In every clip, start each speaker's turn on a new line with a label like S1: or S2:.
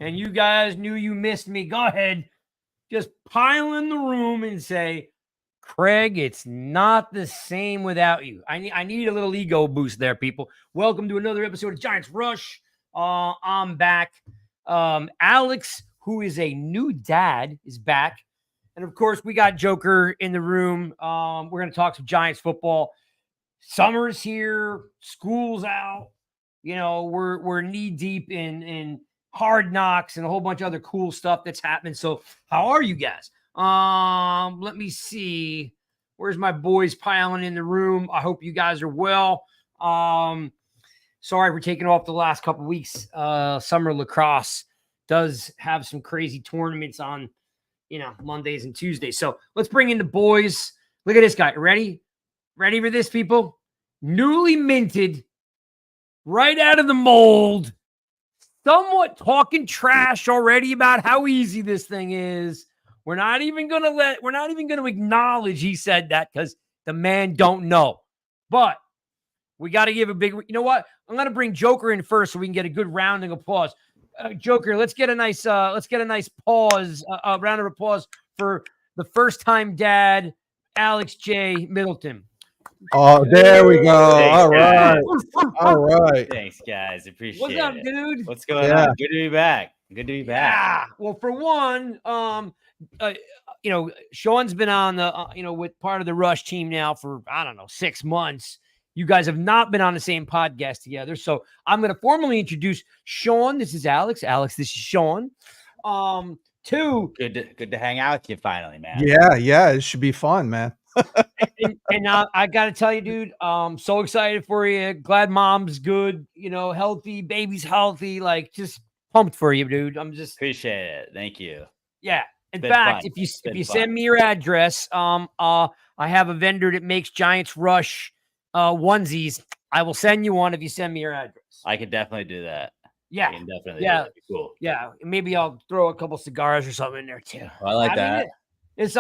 S1: and you guys knew you missed me, go ahead, just pile in the room and say, Craig, it's not the same without you. I need a little ego boost there, people. Welcome to another episode of Giants Rush. I'm back. Alex, who is a new dad, is back. And of course, we got Joker in the room. We're going to talk some Giants football. Summer's here, school's out. You know, we're knee deep in Hard Knocks and a whole bunch of other cool stuff that's happening. So, how are you guys? Let me see. Where's my boys piling in the room? I hope you guys are well. Sorry for taking off the last couple of weeks. Summer lacrosse does have some crazy tournaments on, Mondays and Tuesdays. So let's bring in the boys. Look at this guy. Ready? Ready for this, people? Newly minted, right out of the mold, somewhat talking trash already about how easy this thing is. We're not even going to acknowledge he said that because the man don't know. But we got to give a big, you know what? I'm going to bring Joker in first so we can get a good rounding applause. Joker, let's get a nice pause, round of applause for the first time dad, Alex J. Middleton.
S2: Oh, there we go.
S3: Thanks,
S2: All right.
S3: guys.
S2: All right.
S3: Thanks, guys. Appreciate
S1: What's up,
S3: it.
S1: dude?
S3: What's going on? Good to be back. Good to be back.
S1: Yeah. Well, for one, Sean's been on the, with part of the Rush team now for, 6 months. You guys have not been on the same podcast together. So I'm going to formally introduce Sean. This is Alex. Alex, this is Sean. Two.
S3: Good to hang out with you finally, man.
S2: Yeah. It should be fun, man.
S1: and I got to tell you, dude, so excited for you. Glad mom's good, healthy, baby's healthy. Like, just pumped for you, dude. I'm just
S3: appreciate it. Thank you.
S1: Yeah. In fact, if you send me your address, I have a vendor that makes Giants Rush onesies. I will send you one if you send me your address.
S3: I could definitely do that.
S1: Yeah.
S3: I can definitely do that. That'd be cool.
S1: Yeah. Maybe I'll throw a couple cigars or something in there too.
S3: I like that.
S1: It's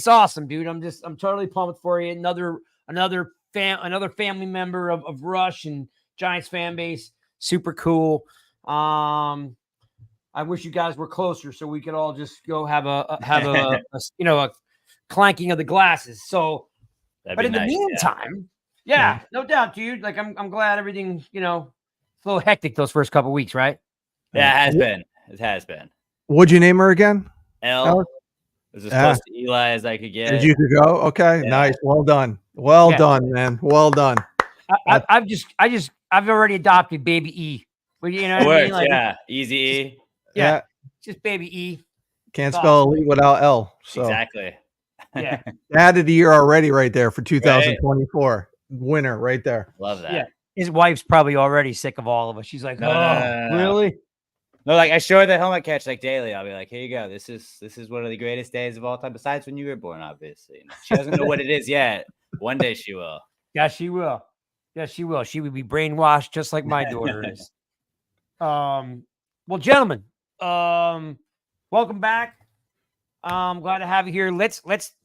S1: awesome, dude. I'm totally pumped for you. Another family member of Rush and Giants fan base. Super cool. I wish you guys were closer so we could all just go have a clanking of the glasses. So, but in the meantime, no doubt, dude. Like I'm glad everything, it's a little hectic those first couple of weeks, right?
S3: Yeah, it has been.
S2: What'd you name her again?
S3: Elle. It was as close to Eli as I could get.
S2: Did you go? Okay, nice. Well done. Well done, man. Well done.
S1: I've already adopted baby E. You know what I mean? Like,
S3: Easy E.
S1: Yeah, just baby E.
S2: Can't spell elite without L. So
S3: exactly.
S1: Yeah.
S2: Dad of the year already right there for 2024. Right. Winner right there.
S3: Love that.
S1: Yeah. His wife's probably already sick of all of us. She's like, no. Really?
S3: No, like I show her the helmet catch like daily. I'll be like, here you go. This is one of the greatest days of all time, besides when you were born, obviously. She doesn't know what it is yet. One day she will.
S1: Yeah, she will. Yeah, she will. She would be brainwashed just like my daughter is. Well, gentlemen, welcome back. I'm glad to have you here. Let's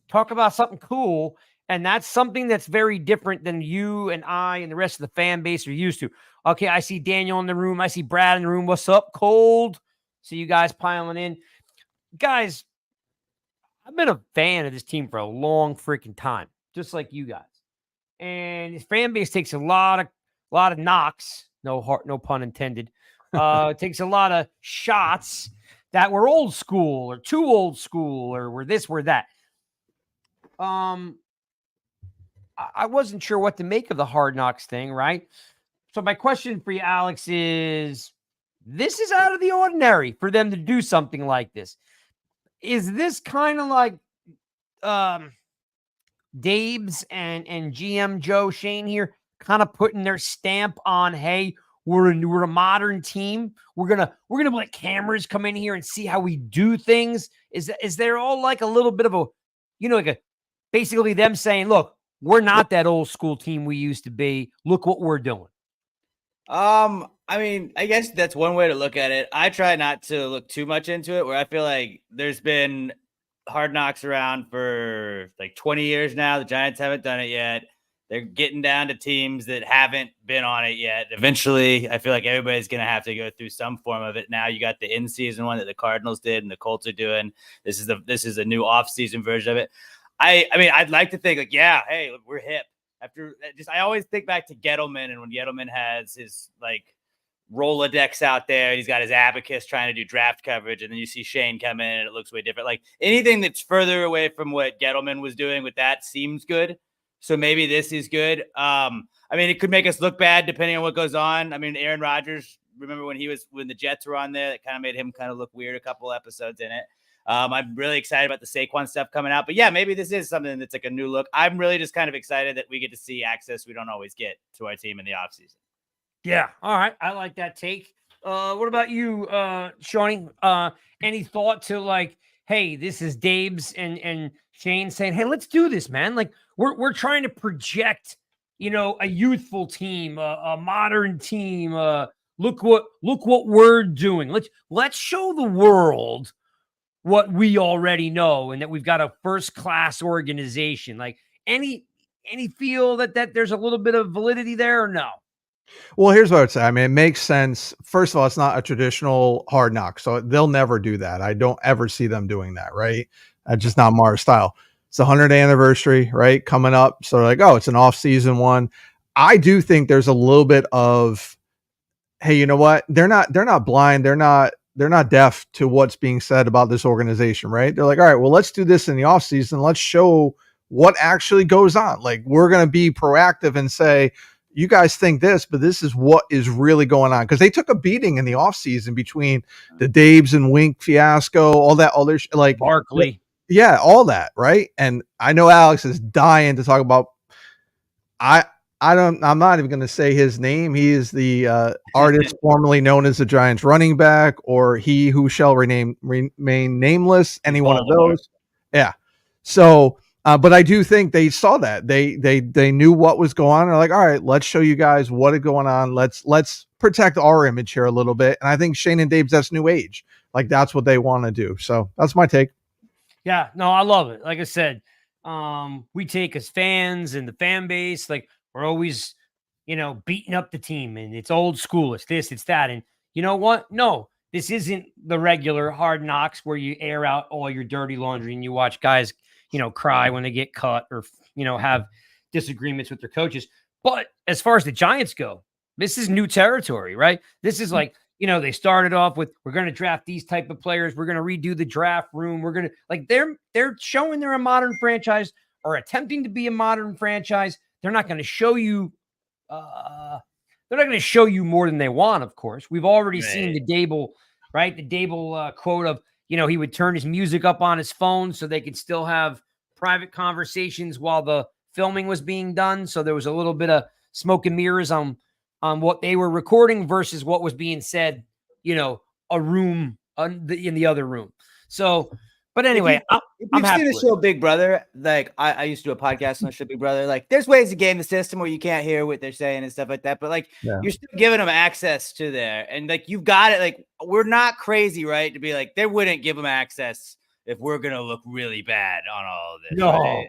S1: talk about something cool. And that's something that's very different than you and I and the rest of the fan base are used to. Okay, I see Daniel in the room. I see Brad in the room. What's up, Cold? See you guys piling in. Guys, I've been a fan of this team for a long freaking time, just like you guys. And his fan base takes a lot of knocks. No pun intended. It takes a lot of shots that were old school or too old school or were this, were that. I wasn't sure what to make of the Hard Knocks thing, right? So my question for you, Alex, is this is out of the ordinary for them to do something like this. Is this kind of like Dave's and GM Joe Shane here kind of putting their stamp on, hey, we're a modern team. We're gonna let cameras come in here and see how we do things. Is there all like a little bit of a, basically them saying, look, we're not that old school team we used to be. Look what we're doing.
S3: I mean, I guess that's one way to look at it. I try not to look too much into it, where I feel like there's been Hard Knocks around for like 20 years now. The Giants haven't done it yet. They're getting down to teams that haven't been on it yet. Eventually, I feel like everybody's going to have to go through some form of it. Now you got the in-season one that the Cardinals did and the Colts are doing. This is a new off-season version of it. I mean, I'd like to think like, yeah, hey, look, we're hip. I always think back to Gettleman, and when Gettleman has his like Rolodex out there, he's got his abacus trying to do draft coverage, and then you see Shane come in and it looks way different. Like anything that's further away from what Gettleman was doing with that seems good. So maybe this is good. I mean, it could make us look bad depending on what goes on. I mean, Aaron Rodgers, remember when the Jets were on there, that kind of made him kind of look weird a couple episodes in it. I'm really excited about the Saquon stuff coming out, but yeah, maybe this is something that's like a new look. I'm really just kind of excited that we get to see access we don't always get to our team in the offseason.
S1: Yeah. All right. I like that take. What about you, Shawnee? Any thought to like, hey, this is Dave's and Shane saying, hey, let's do this, man. Like we're trying to project, a youthful team, a modern team. Look what we're doing. Let's show the world what we already know, and that we've got a first-class organization. Like any feel that there's a little bit of validity there or no?
S2: Well, here's what I would say. I mean, it makes sense. First of all, it's not a traditional Hard Knock, so they'll never do that. I don't ever see them doing that, right? That's just not Mars style. It's the 100th anniversary, right? Coming up. So like, oh, it's an off-season one. I do think there's a little bit of, hey, you know what? They're not blind. They're not deaf to what's being said about this organization, right? They're like, all right, well, let's do this in the offseason. Let's show what actually goes on. Like, we're going to be proactive and say, you guys think this, but this is what is really going on. Because they took a beating in the offseason between the Daves and Wink fiasco, all that other like
S1: Barkley.
S2: Yeah, all that, right? And I know Alex is dying to talk about. I'm not even going to say his name. He is the artist formerly known as the Giants running back, or he who shall remain nameless. Any one of those. Yeah. So, but I do think they saw that they knew what was going on. They're like, all right, let's show you guys what is going on. Let's protect our image here a little bit. And I think Shane and Dave's that's new age. Like that's what they want to do. So that's my take.
S1: Yeah, no, I love it. Like I said, we take as fans and the fan base, like we're always, beating up the team, and it's old school. It's this, it's that. And you know what? No, this isn't the regular Hard Knocks where you air out all your dirty laundry and you watch guys, cry when they get cut or, have disagreements with their coaches. But as far as the Giants go, this is new territory, right? This is like, they started off with, we're going to draft these type of players. We're going to redo the draft room. We're going to like, they're showing they're a modern franchise or attempting to be a modern franchise. They're not going to show you, more than they want. Of course, we've already seen the Dable, right? The Dable quote of, he would turn his music up on his phone so they could still have private conversations while the filming was being done. So there was a little bit of smoke and mirrors on what they were recording versus what was being said, a room in the other room. So, but anyway,
S3: if you've seen the show Big Brother, like I used to do a podcast on the show Big Brother, like there's ways to game the system where you can't hear what they're saying and stuff like that. But like you're still giving them access to there. And like, you've got it. Like, we're not crazy, right? To be like, they wouldn't give them access if we're going to look really bad on all of this.
S1: No.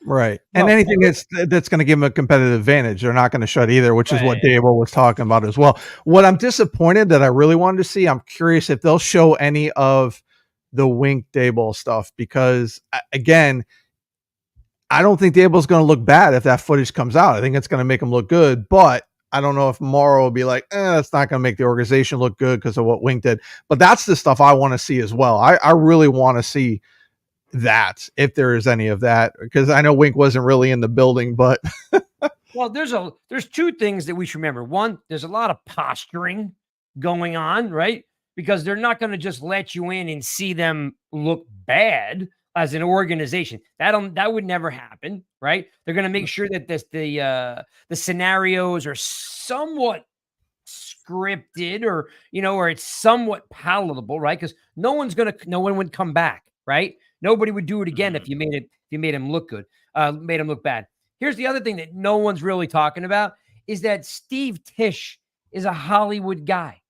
S2: Right. And anything that's going to give them a competitive advantage, they're not going to shut either, which is what Dable was talking about as well. What I'm disappointed that I really wanted to see, I'm curious if they'll show any of the Wink Dable stuff, because again, I don't think Dable's going to look bad if that footage comes out. I think it's going to make him look good, but I don't know if Morrow will be like, it's not going to make the organization look good because of what Wink did. But that's the stuff I want to see as well. I really want to see that, if there is any of that, because I know Wink wasn't really in the building, but
S1: well, there's two things that we should remember. One, there's a lot of posturing going on, right? Because they're not going to just let you in and see them look bad as an organization. That would never happen, right? They're going to make sure that the scenarios are somewhat scripted, or or it's somewhat palatable, right? Because no one would come back, right? Nobody would do it again if you made him look good, made him look bad. Here's the other thing that no one's really talking about is that Steve Tisch is a Hollywood guy.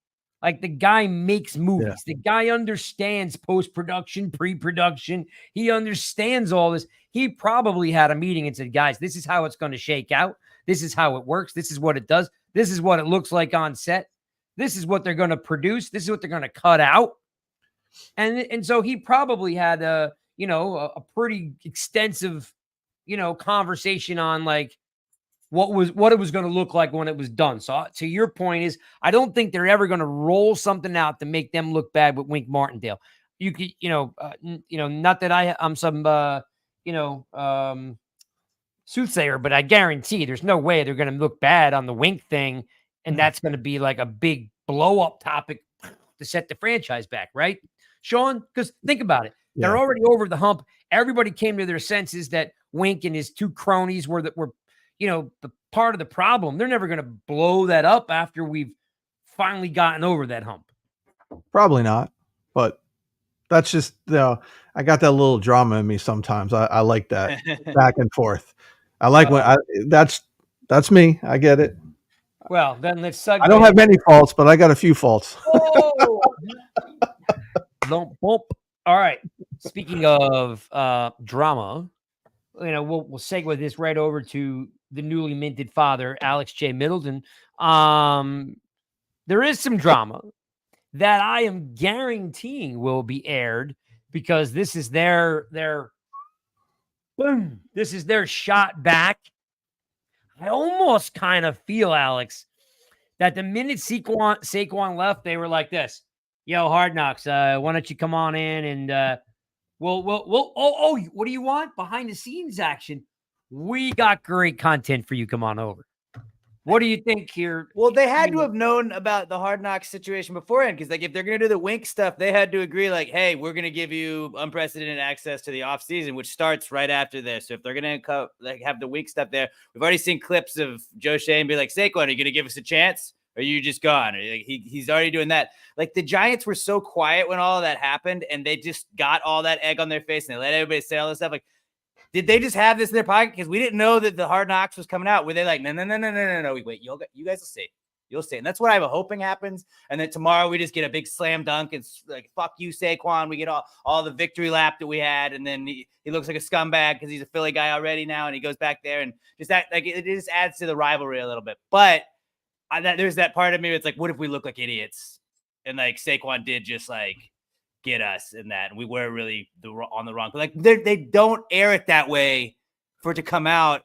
S1: Like the guy makes movies. The guy understands post-production, pre-production. He understands all this. He probably had a meeting and said, guys, this is how it's going to shake out. This is how it works. This is what it does. This is what it looks like on set. This is what they're going to produce. This is what they're going to cut out. And so he probably had a pretty extensive, conversation on like what it was going to look like when it was done. So to your point is, I don't think they're ever going to roll something out to make them look bad with Wink Martindale. You could, not that I'm some, soothsayer, but I guarantee there's no way they're going to look bad on the Wink thing. And that's going to be like a big blow up topic to set the franchise back. Right, Sean? Because think about it. They're already over the hump. Everybody came to their senses that Wink and his two cronies were the part of the problem. They're never going to blow that up after we've finally gotten over that hump. Probably not,
S2: but that's just, I got that little drama in me sometimes. I like that back and forth. I like that's me. I get it.
S1: Well, then let's segue.
S2: I don't have many faults, but I got a few faults.
S1: Oh! Don't bump. All right. Speaking of drama, we'll segue this right over to the newly minted father, Alex J. Middleton. There is some drama that I am guaranteeing will be aired because this is their boom. This is their shot back. I almost kind of feel, Alex, that the minute Saquon left, they were like this. Yo, Hard Knocks, why don't you come on in and we'll what do you want? Behind the scenes action. We got great content for you. Come on over. What do you think here?
S3: Well, they had to have known about the Hard Knocks situation beforehand, because like if they're going to do the Wink stuff, they had to agree like, hey, we're going to give you unprecedented access to the offseason, which starts right after this. So if they're going to have the Wink stuff there, we've already seen clips of Joe Shea and be like, Saquon, are you going to give us a chance? Or are you just gone? Or, like, he's already doing that. Like the Giants were so quiet when all of that happened, and they just got all that egg on their face and they let everybody say all this stuff. Like, did they just have this in their pocket? Because we didn't know that the Hard Knocks was coming out. Were they like, no, wait, you guys will see. You'll see. And that's what I'm hoping happens. And then tomorrow we just get a big slam dunk. It's like, fuck you, Saquon. We get all the victory lap that we had. And then he looks like a scumbag because he's a Philly guy already now. And he goes back there and just that, like, it just adds to the rivalry a little bit. But there's that part of me that's like, what if we look like idiots? And like Saquon did just like get us in that, and we were really on the wrong. Like they don't air it that way for it to come out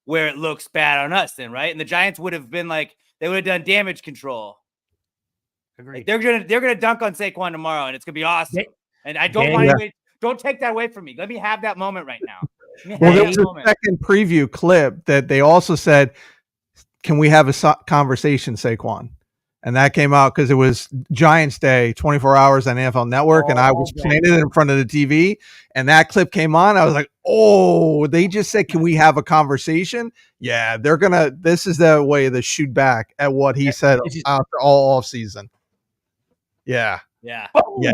S3: where it looks bad on us, then right? And the Giants would have been like, they would have done damage control. Like, they're gonna dunk on Saquon tomorrow, and it's gonna be awesome. And I don't want anybody, don't take that away from me. Let me have that moment right now.
S2: Well, there was a second preview clip that they also said, "Can we have a conversation, Saquon?" And that came out because it was Giants Day, 24 hours on NFL Network, and I was planted in front of the TV, and that clip came on. I was like, "Oh, they just said, can we have a conversation?" Yeah, they're gonna. This is the way to shoot back at what he said after all off season. Yeah,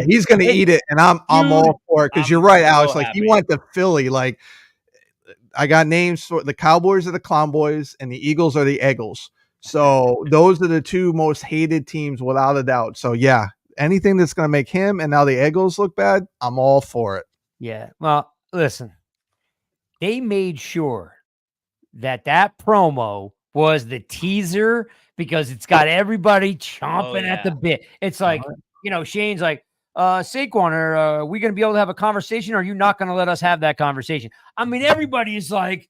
S2: he's gonna eat it, and I'm all for it because you're right, Alex. Like he went to Philly, like I got names for the Cowboys are the Clown Boys, and the Eagles are the Eagles. So those are the two most hated teams without a doubt. So yeah, anything that's going to make him and now the Eagles look bad, I'm all for it.
S1: Yeah. Well, listen, they made sure that promo was the teaser because it's got everybody chomping at the bit. It's like, Shane's like, Saquon, are we going to be able to have a conversation, or are you not going to let us have that conversation? I mean, everybody is like,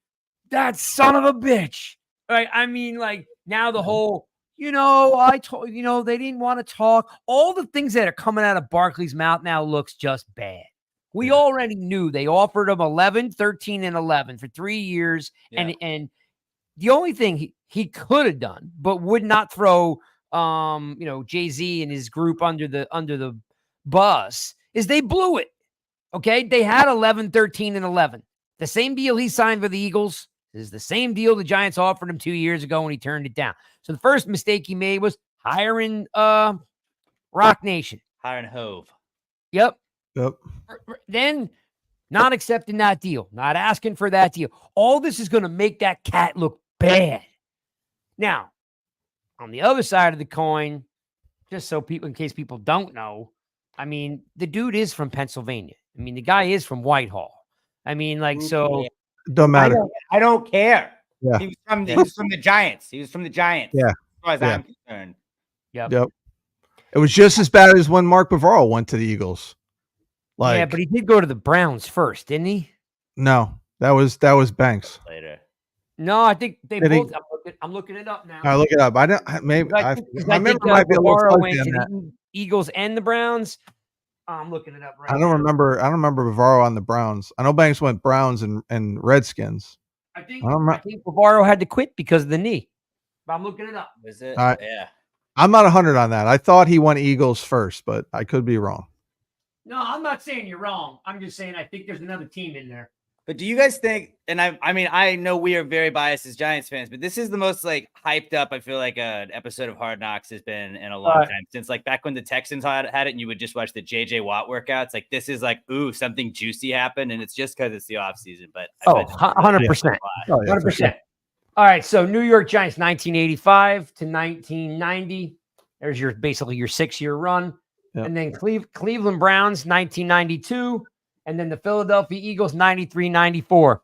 S1: that son of a bitch. Right? I mean, like, now the whole, I told, they didn't want to talk. All the things that are coming out of Barkley's mouth now looks just bad. We already knew they offered him 11, 13, and 11 for 3 years. Yeah. And the only thing he could have done, but would not throw, Jay-Z and his group under the bus, is they blew it. Okay. They had 11, 13, and 11. The same deal he signed for the Eagles. This is the same deal the Giants offered him 2 years ago when he turned it down. So the first mistake he made was hiring Rock Nation.
S3: Hiring Hove.
S1: Yep. Then not accepting that deal, not asking for that deal. All this is going to make that cat look bad. Now, on the other side of the coin, just so people, in case people don't know, I mean, the dude is from Pennsylvania. I mean, the guy is from Whitehall. I mean, like, so
S2: Don't matter.
S3: I don't care.
S2: Yeah.
S3: He was from the Giants. He was from the Giants.
S2: Yeah.
S3: As far as
S2: Yeah.
S3: I'm concerned.
S2: Yep. It was just as bad as when Mark Bavaro went to the Eagles.
S1: yeah, but he did go to the Browns first, didn't he?
S2: No, that was Banks.
S3: Later.
S1: No, I think they
S2: Did he-
S1: both. I'm looking it up now.
S2: I look it up. I don't. Maybe
S1: I
S2: I,
S1: think,
S2: my memory might be a little
S1: Bavaro
S2: fuzzy
S1: went
S2: on
S1: to
S2: that.
S1: the Eagles and the Browns. I'm looking it up right
S2: I don't
S1: now.
S2: remember. I don't remember Bavaro on the Browns. I know Banks went Browns and Redskins.
S1: I think
S2: I
S1: Bavaro had to quit because of the knee. But I'm looking it up.
S3: Was it?
S2: I-
S3: Yeah.
S2: I'm not 100 on that. I thought he went Eagles first, but I could be wrong.
S1: No, I'm not saying you're wrong. I'm just saying I think there's another team in there.
S3: But do you guys think, and I mean, I know we are very biased as Giants fans, but this is the most like hyped up, I feel like an episode of Hard Knocks has been in a long time, since like back when the Texans had it and you would just watch the JJ Watt workouts. Like this is like, ooh, something juicy happened, and it's just because it's the offseason. But I bet
S1: 100%.
S2: Oh, yeah, for
S1: 100%.
S2: sure.
S1: All right, so New York Giants 1985 to 1990. There's your basically your 6-year run.
S2: Yep.
S1: And then Cleveland Browns 1992, and then the Philadelphia Eagles 93-94.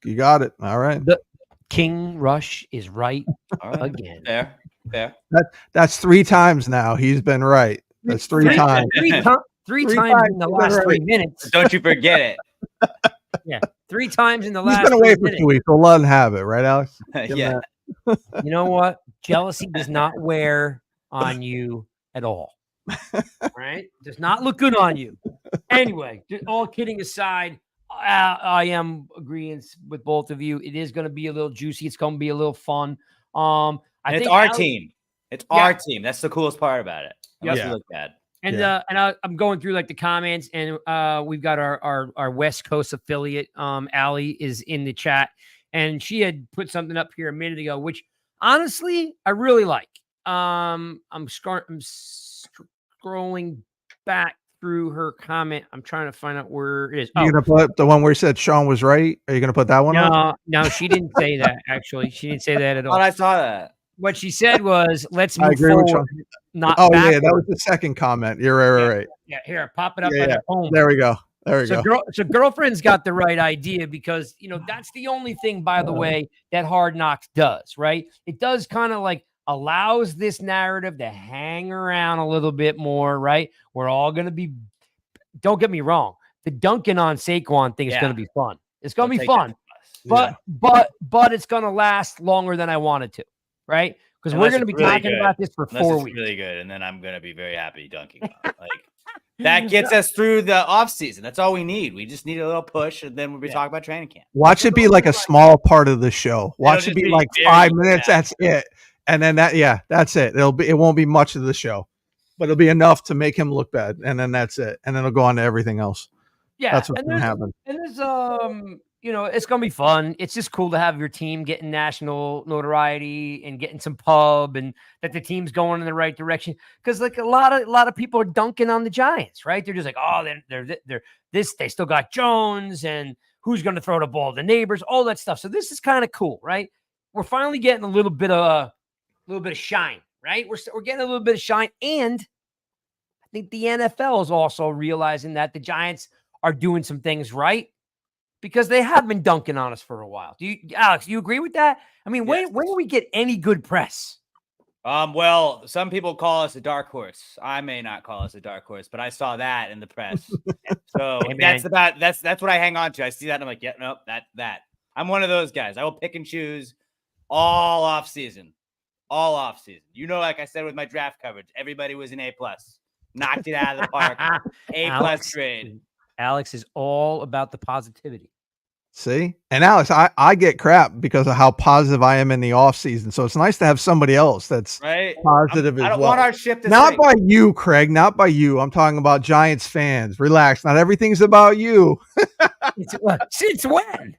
S2: You got it. All right.
S1: The King Rush is right
S3: all right.
S1: again.
S3: Fair.
S2: That's 3 times now. He's been right. That's 3 times.
S1: Three times in the last 3 minutes.
S3: Don't you forget it.
S1: Yeah, 3 times in the
S2: He's
S1: last
S2: been
S1: 3
S2: away for
S1: minutes.
S2: 2 weeks. We'll let him have it, right, Alex? Give him
S3: Yeah.
S2: that.
S1: You know what? Jealousy does not wear on you at all. Right? Does not look good on you. Anyway, all kidding aside, I am agreeing with both of you. It is going to be a little juicy. It's going to be a little fun.
S3: And it's our team. It's our team. That's the coolest part about it. Unless
S2: Yeah.
S3: we look bad.
S1: And I'm going through like the comments, and we've got our West Coast affiliate, Allie, is in the chat, and she had put something up here a minute ago, which honestly I really like. I'm scrolling back through her comment. I'm trying to find out where it is.
S2: You gonna put the one where he said Sean was right? Are you gonna put that one up?
S1: No, she didn't say that. Actually, she didn't say that at all.
S3: I saw that.
S1: What she said was, "Let's move
S2: I agree with
S1: forward,
S2: Sean.
S1: not
S2: Oh
S1: backward."
S2: yeah, that was the second comment. You're right.
S1: Yeah, here, pop it up
S2: Yeah,
S1: at
S2: yeah.
S1: home.
S2: There we go. There we go.
S1: So girlfriend's got the right idea, because that's the only thing, by the way, that Hard Knocks does, right? It does kind of like allows this narrative to hang around a little bit more, right? We're all gonna be. Don't get me wrong, the dunking on Saquon thing is gonna be fun. It's gonna be fun, but it's gonna last longer than I wanted to, right? Because we're gonna be talking about this for 4 weeks.
S3: Really good, and then I'm gonna be very happy dunking on it. Like that gets us through the off season. That's all we need. We just need a little push, and then we'll be talking about training camp.
S2: Watch it be like a small part of the show. Watch it be like 5 minutes. That's it. And then that's it. It won't be much of the show, but it'll be enough to make him look bad. And then that's it. And then it'll go on to everything else.
S1: Yeah,
S2: That's what's gonna happen.
S1: And there's it's gonna be fun. It's just cool to have your team getting national notoriety and getting some pub, and that the team's going in the right direction. Because like a lot of people are dunking on the Giants, right? They're just like, oh, they're this. They still got Jones, and who's gonna throw the ball to the neighbors, all that stuff. So this is kind of cool, right? We're finally getting a little bit of shine, right? We're getting a little bit of shine, and I think the NFL is also realizing that the Giants are doing some things right, because they have been dunking on us for a while. Alex, do you agree with that? I mean, when do we get any good press?
S3: Well, some people call us a dark horse. I may not call us a dark horse, but I saw that in the press. So that's what I hang on to. I see that and I'm like, yeah, nope, that. I'm one of those guys. I will pick and choose all off season. Like I said with my draft coverage, everybody was an A+. Knocked it out of the park. A+ grade.
S1: Alex is all about the positivity.
S2: See? And Alex, I get crap because of how positive I am in the off season. So it's nice to have somebody else that's positive as well.
S3: I don't want our ship to
S2: Not
S3: sink.
S2: by you, Craig. Not by you. I'm talking about Giants fans. Relax. Not everything's about you.
S1: Since when?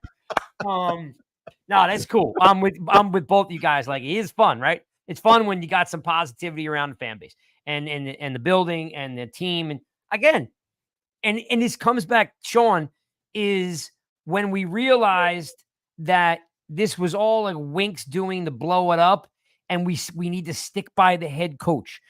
S1: No, that's cool. I'm with both you guys. Like, it is fun, right? It's fun when you got some positivity around the fan base and the building and the team. And again, and this comes back, Sean, is when we realized that this was all like Winks doing to blow it up, and we need to stick by the head coach.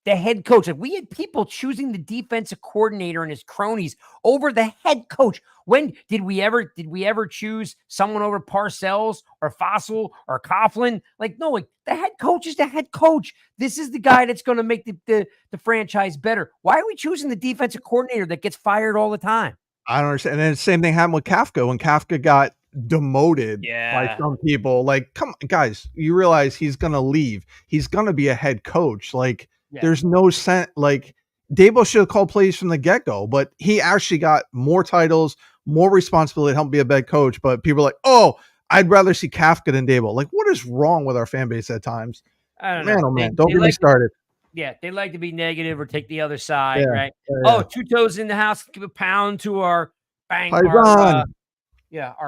S1: the head coach. Like, we had people choosing the defensive coordinator and his cronies over the head coach. When did we ever choose someone over Parcells or Fossil or Coughlin? Like, no, like the head coach is the head coach. This is the guy that's going to make the franchise better. Why are we choosing the defensive coordinator that gets fired all the time?
S2: I don't understand. And then the same thing happened with Kafka when Kafka got demoted by some people. Like, come on, guys, you realize he's gonna leave. He's gonna be a head coach. Like, there's no sense. Like, Dabo should have called plays from the get-go, but he actually got more titles, more responsibility to help be a head coach. But people are like, oh, I'd rather see Kafka than Dabo. Like, what is wrong with our fan base at times?
S1: I don't know.
S2: Oh man, don't get me started.
S1: Yeah, they like to be negative or take the other side, right? Oh, Two Toes in the house. Give a pound to our our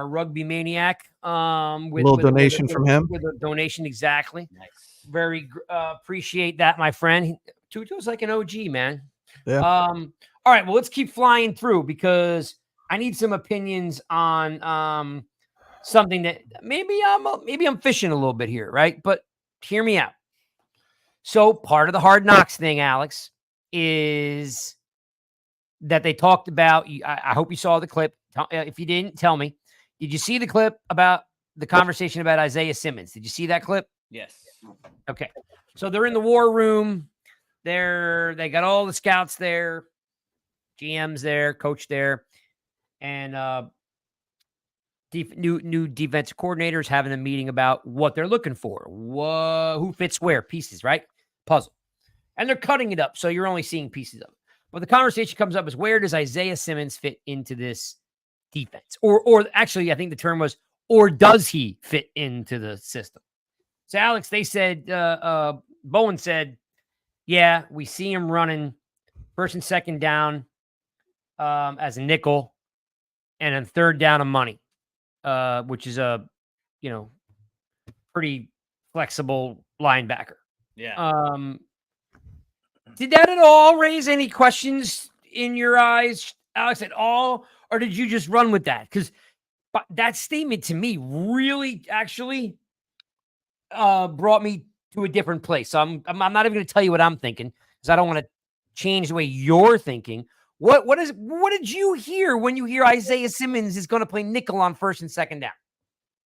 S1: rugby maniac. With
S2: a little donation from him.
S1: With a donation, exactly.
S3: Nice.
S1: Very appreciate that, my friend. Two Toes like an OG, man.
S2: Yeah.
S1: All right, well, let's keep flying through because I need some opinions on something that maybe I'm fishing a little bit here, right? But hear me out. So part of the Hard Knocks thing, Alex, is that they talked about. I hope you saw the clip. If you didn't, tell me. Did you see the clip about the conversation about Isaiah Simmons? Did you see that clip?
S3: Yes.
S1: Okay. So they're in the war room. They got all the scouts there, GMs there, coach there, and new defensive coordinators having a meeting about what they're looking for. Who fits where? Pieces, right? Puzzle. And they're cutting it up, so you're only seeing pieces of it. But the conversation comes up is, where does Isaiah Simmons fit into this defense? Or actually, I think the term was, or does he fit into the system? So, Alex, they said, Bowen said, yeah, we see him running first and second down as a nickel and a third down of money. Which is a, pretty flexible linebacker.
S3: Yeah.
S1: Did that at all raise any questions in your eyes, Alex, at all? Or did you just run with that? Because that statement to me really actually brought me to a different place. So I'm not even going to tell you what I'm thinking because I don't want to change the way you're thinking. What did you hear when you hear Isaiah Simmons is going to play nickel on first and second down?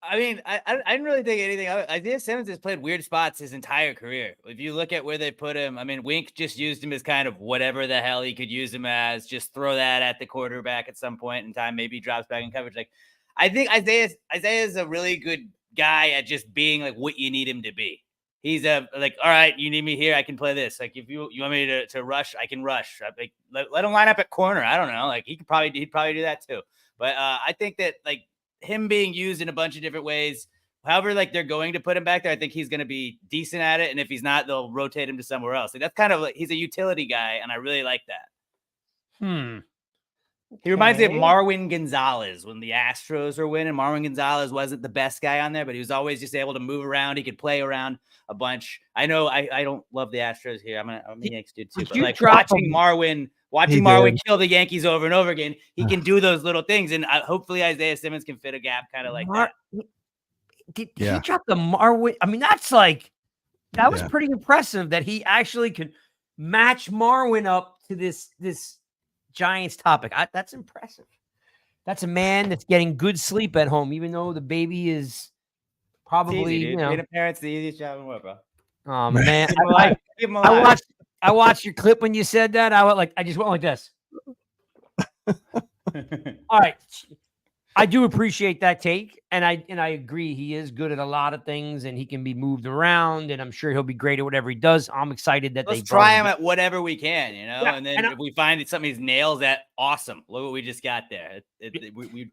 S3: I mean, I didn't really think anything of it. Isaiah Simmons has played weird spots his entire career. If you look at where they put him, I mean, Wink just used him as kind of whatever the hell he could use him as. Just throw that at the quarterback at some point in time. Maybe he drops back in coverage. Like, I think Isaiah is a really good guy at just being like what you need him to be. He's all right, you need me here, I can play this. Like, if you want me to rush, I can rush. Like, let him line up at corner. I don't know. Like, he'd probably do that too. But I think that like him being used in a bunch of different ways, however, like they're going to put him back there, I think he's going to be decent at it. And if he's not, they'll rotate him to somewhere else. Like, that's kind of like, he's a utility guy, and I really like that. He reminds me of Marwin Gonzalez when the Astros were winning. Marwin Gonzalez wasn't the best guy on there, but he was always just able to move around. He could play around a bunch. I know I don't love the Astros here. I'm a Yankees dude too. But like watching Marwin kill the Yankees over and over again, he can do those little things. And hopefully Isaiah Simmons can fit a gap kind of like that.
S1: Did he drop the Marwin? I mean, that was pretty impressive that he actually could match Marwin up to this Giants topic. That's impressive. That's a man that's getting good sleep at home, even though the baby is probably,
S3: easy, being a parent's the easiest job in the world, bro.
S1: Oh man, I watched your clip when you said that. I just went like this. All right, I do appreciate that take, and I agree. He is good at a lot of things, and he can be moved around, and I'm sure he'll be great at whatever he does. I'm excited that
S3: let's try him at whatever we can, and then if we find it's something he nails at, awesome. Look what we just got there.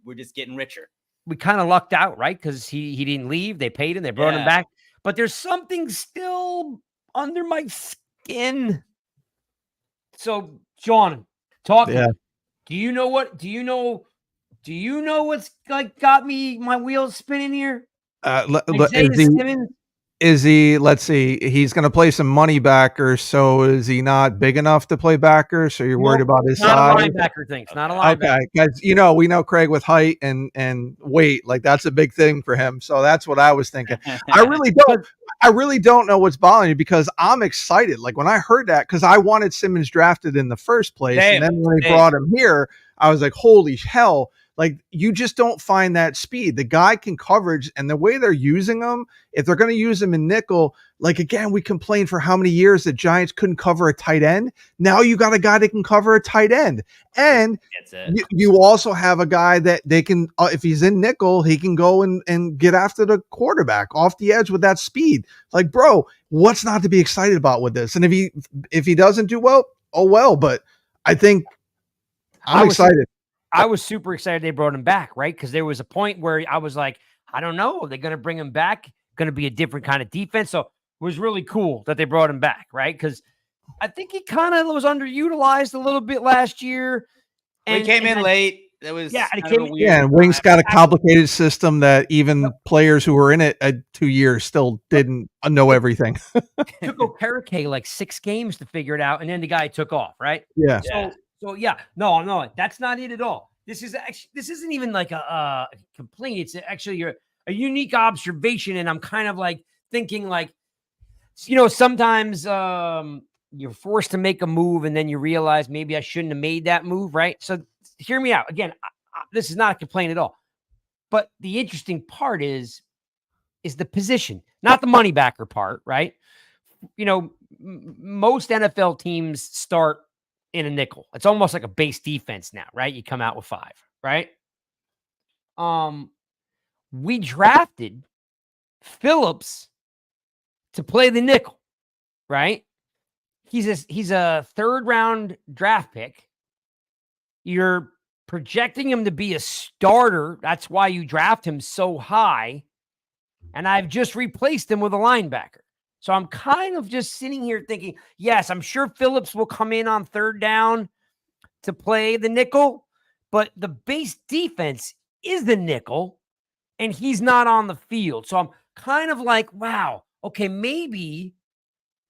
S3: We're just getting richer.
S1: We kind of lucked out, right? Because he didn't leave. They paid him. They brought him back. But there's something still under my skin. So, John, talk. Yeah. Do you know what's like got my wheels spinning here?
S2: Is he? Let's see. He's going to play some money backer. So is he not big enough to play backer? So you're worried about his size?
S1: Not a linebacker thing. It's not a linebacker.
S2: Okay, guys. We know Craig with height and weight. Like, that's a big thing for him. So that's what I was thinking. I really don't. I really don't know what's bothering you because I'm excited. Like when I heard that, because I wanted Simmons drafted in the first place,
S3: Same,
S2: and then when they
S3: same.
S2: brought him here, I was like, holy hell. Like you just don't find that speed. The guy can coverage, and the way they're using him, if they're going to use him in nickel, like again, we complained for how many years the Giants couldn't cover a tight end. Now you got a guy that can cover a tight end, and
S3: That's it.
S2: you also have a guy that they can, if he's in nickel, he can go and get after the quarterback off the edge with that speed. Like, bro, what's not to be excited about with this? And if he doesn't do well, oh well. But I think I'm excited.
S1: I was super excited they brought him back, right? Because there was a point where I was like, I don't know, are they going to bring him back? Going to be a different kind of defense. So it was really cool that they brought him back, right? Because I think he kind of was underutilized a little bit last year.
S3: And he came in late. That was
S1: and
S3: kind of a weird.
S2: Yeah, and Wings got a complicated system that even players who were in it at 2 years still didn't know everything.
S1: Took Okereke like 6 games to figure it out, and then the guy took off, right?
S2: Yeah.
S1: So yeah, no, that's not it at all. This isn't even like a complaint. It's actually a unique observation, and I'm kind of like thinking like, sometimes you're forced to make a move, and then you realize maybe I shouldn't have made that move, right? So hear me out. Again, this is not a complaint at all. But the interesting part is the position, not the money backer part, right? Most NFL teams start in a nickel. It's almost like a base defense now, right? You come out with 5, right? We drafted Phillips to play the nickel, right? He's a 3rd round draft pick. You're projecting him to be a starter. That's why you draft him so high. And I've just replaced him with a linebacker. So I'm kind of just sitting here thinking, yes, I'm sure Phillips will come in on 3rd down to play the nickel, but the base defense is the nickel, and he's not on the field. So I'm kind of like, wow, okay, maybe,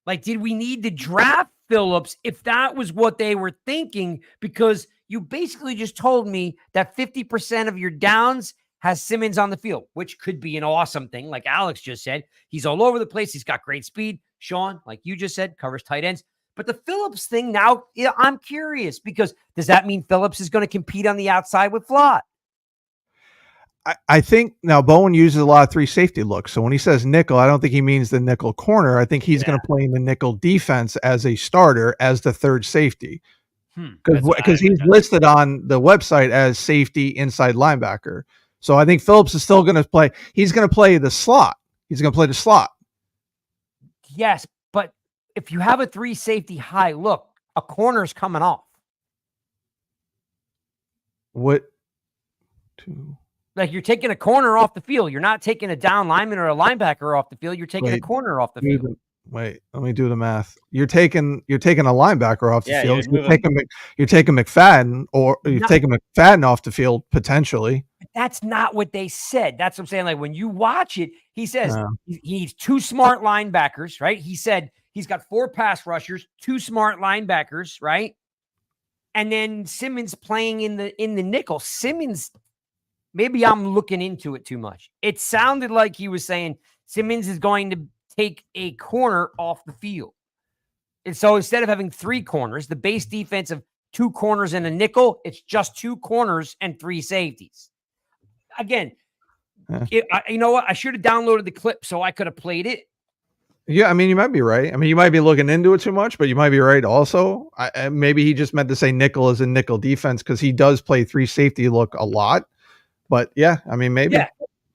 S1: like, did we need to draft Phillips if that was what they were thinking? Because you basically just told me that 50% of your downs has Simmons on the field, which could be an awesome thing. Like Alex just said, he's all over the place. He's got great speed. Sean, like you just said, covers tight ends. But the Phillips thing now, I'm curious, because does that mean Phillips is going to compete on the outside with Flott?
S2: I think now Bowen uses a lot of 3 safety looks. So when he says nickel, I don't think he means the nickel corner. I think he's going to play in the nickel defense as a starter, as the 3rd safety. Because he's listed on the website as safety inside linebacker. So I think Phillips is still going to play. He's going to play the slot. He's going to play the slot.
S1: Yes, but if you have a 3 safety high look, a corner's coming off.
S2: What? 2.
S1: Like you're taking a corner off the field. You're not taking a down lineman or a linebacker off the field. You're taking a corner off the field.
S2: Wait, let me do the math. You're taking a linebacker off the field. You're taking McFadden, or you're taking McFadden off the field potentially.
S1: That's not what they said. That's what I'm saying. Like when you watch it, he says he needs 2 smart linebackers, right? He said he's got 4 pass rushers, 2 smart linebackers, right? And then Simmons playing in the nickel. Simmons, maybe I'm looking into it too much. It sounded like he was saying Simmons is going to take a corner off the field. And so instead of having 3 corners, the base defense of 2 corners and a nickel, it's just 2 corners and 3 safeties. Again, you know what? I should have downloaded the clip so I could have played it.
S2: Yeah, I mean, you might be right. I mean, you might be looking into it too much, but you might be right also. Maybe he just meant to say nickel as a nickel defense because he does play 3 safety look a lot. But yeah, I mean, maybe. Yeah.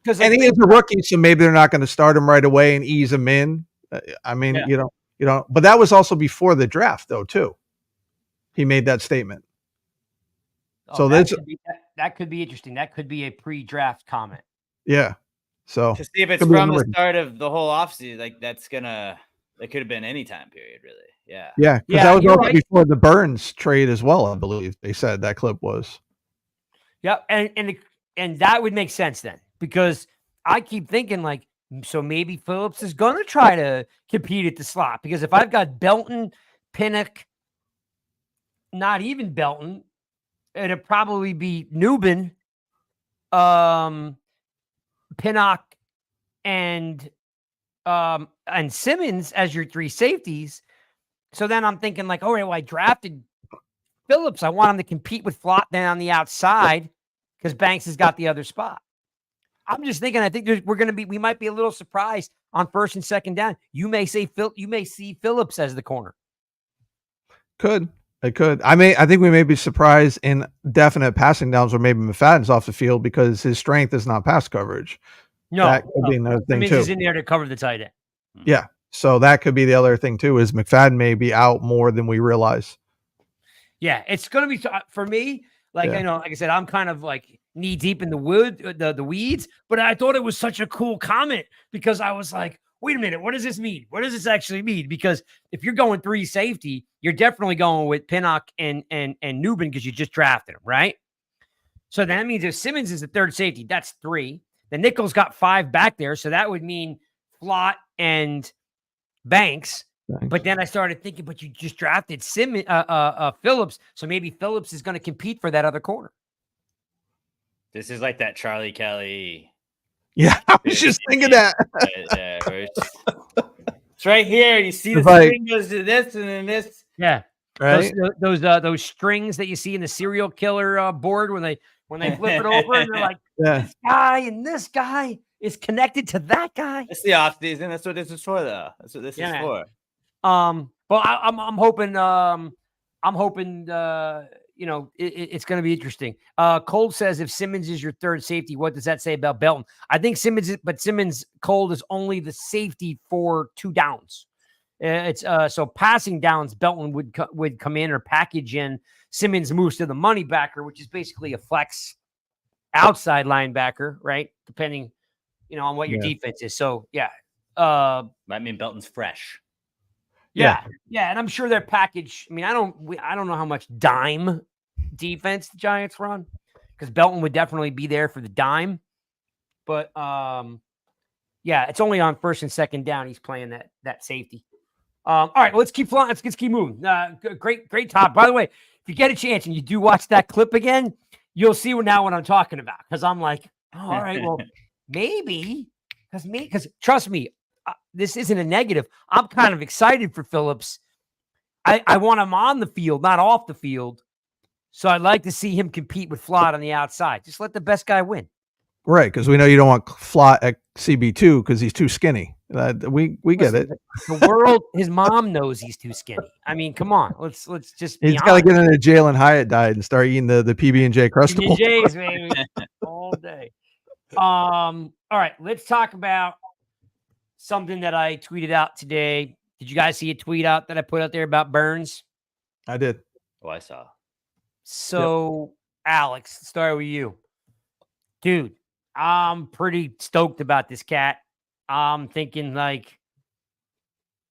S2: And he is a rookie, so maybe they're not going to start him right away and ease him in. I mean, you know, but that was also before the draft, though, too. He made that statement. So
S1: that could be interesting. That could be a pre-draft comment.
S2: Yeah. So
S3: to see if it's from the start of the whole offseason, like that could have been any time period, really. Yeah.
S2: Yeah. Because that was also before the Burns trade as well, I believe they said that clip was.
S1: Yeah, and that would make sense then, because I keep thinking like, so maybe Phillips is going to try to compete at the slot, because if I've got Belton, Pinnock, not even Belton, it'd probably be Newbin, Pinnock, and and Simmons as your 3 safeties. So then I'm thinking like, all right, well, I drafted Phillips. I want him to compete with Flott down on the outside because Banks has got the other spot. I'm just thinking, I think we might be a little surprised on first and second down. You may see Phillips as the corner.
S2: It could. I think we may be surprised in definite passing downs where maybe McFadden's off the field because his strength is not pass coverage.
S1: No,
S2: that could be another thing too.
S1: He's in there to cover the tight end.
S2: Yeah. So that could be the other thing too, is McFadden may be out more than we realize.
S1: Yeah, it's going to be for me. Like,
S2: Yeah.
S1: like I said, I'm kind of like knee deep in the weeds, but I thought it was such a cool comment because I was like, wait a minute, what does this mean? What does this actually mean? Because if you're going 3 safety, you're definitely going with Pinnock and Newbin because you just drafted him, right? So that means if Simmons is the 3rd safety, that's 3. The nickel's got 5 back there, so that would mean Flott and Banks. But then I started thinking, but you just drafted Phillips, so maybe Phillips is going to compete for that other corner.
S3: This is like that Charlie Kelly.
S2: Yeah, I was just thinking that.
S3: It's right here. You see the string goes to this and then this.
S1: Yeah,
S2: right.
S1: Those strings that you see in the serial killer board when they flip it over and they're like, this guy and this guy is connected to that guy.
S3: It's the off season. That's what this is for, though. That's what this is for.
S1: Well, I'm hoping it's going to be interesting. Cole says if Simmons is your 3rd safety, what does that say about Belton? I think Simmons Cole is only the safety for 2 downs. It's so passing downs, Belton would come in or package in. Simmons moves to the money backer, which is basically a flex outside linebacker, right? Depending, on what your defense is. So yeah,
S3: might mean Belton's fresh.
S1: Yeah, and I'm sure their package. I mean, I don't know how much dime defense the Giants run because Belton would definitely be there for the dime, but it's only on first and second down he's playing that safety. All right, well, let's keep flying. Let's keep moving. Great top. By the way, if you get a chance and you do watch that clip again, you'll see now what I'm talking about because I'm like, oh, all right, well, maybe because trust me. This isn't a negative. I'm kind of excited for Phillips. I want him on the field, not off the field. So I'd like to see him compete with Flott on the outside. Just let the best guy win.
S2: Right, because we know you don't want Flott at CB2 because he's too skinny. We get it.
S1: The world, his mom knows he's too skinny. I mean, come on. Let's just.
S2: He's got to get into Jalen Hyatt diet and start eating the PB&J Crustable.
S1: PB&Js, baby, all day. All right, let's talk about something that I tweeted out today. Did you guys see a tweet out that I put out there about Burns?
S2: I did.
S3: Oh, I saw.
S1: So, Alex, start with you. Dude, I'm pretty stoked about this cat. I'm thinking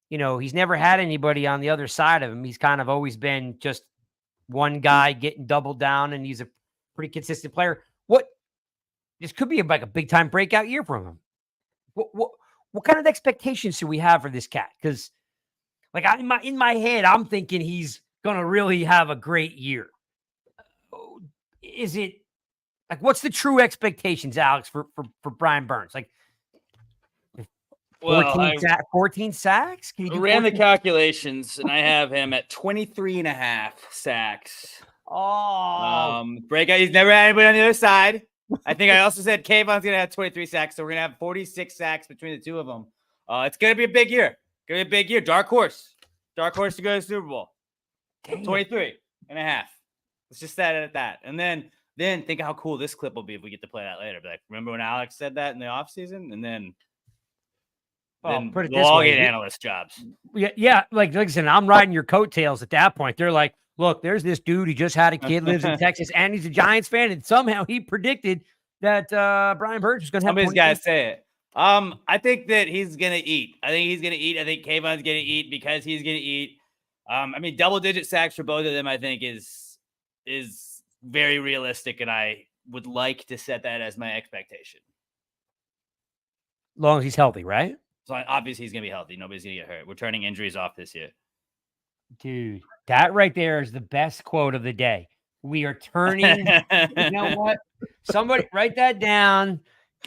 S1: he's never had anybody on the other side of him. He's kind of always been just one guy getting doubled down, and he's a pretty consistent player. This could be like a big time breakout year from him. What kind of expectations should we have for this cat? Because, in my head, I'm thinking he's gonna really have a great year. Is it what's the true expectations, Alex, for Brian Burns? 14 sacks? Can you do
S3: ran the calculations, and I have him at 23.5 sacks. Breakout. He's never had anybody on the other side. I think I also said Kayvon's going to have 23 sacks, so we're going to have 46 sacks between the two of them. It's going to be a big year. Dark horse to go to the Super Bowl. 23.5. Let's just set it at that. And then think of how cool this clip will be if we get to play that later. But remember when Alex said that in the offseason? And then
S1: put it
S3: we'll
S1: this
S3: all
S1: way.
S3: get analyst jobs.
S1: Yeah. Like I said, I'm riding your coattails at that point. They're like, look, there's this dude. He just had a kid, lives in Texas, and he's a Giants fan. And somehow he predicted that Brian Burns was going to have.
S3: Somebody's got to say it. I think that he's going to eat. I think Kayvon's going to eat because he's going to eat. Double-digit sacks for both of them, I think, is very realistic, and I would like to set that as my expectation.
S1: As long as he's healthy, right?
S3: So obviously he's going to be healthy. Nobody's going to get hurt. We're turning injuries off this year.
S1: Dude, that right there is the best quote of the day. We are turning. You know what? Somebody write that down.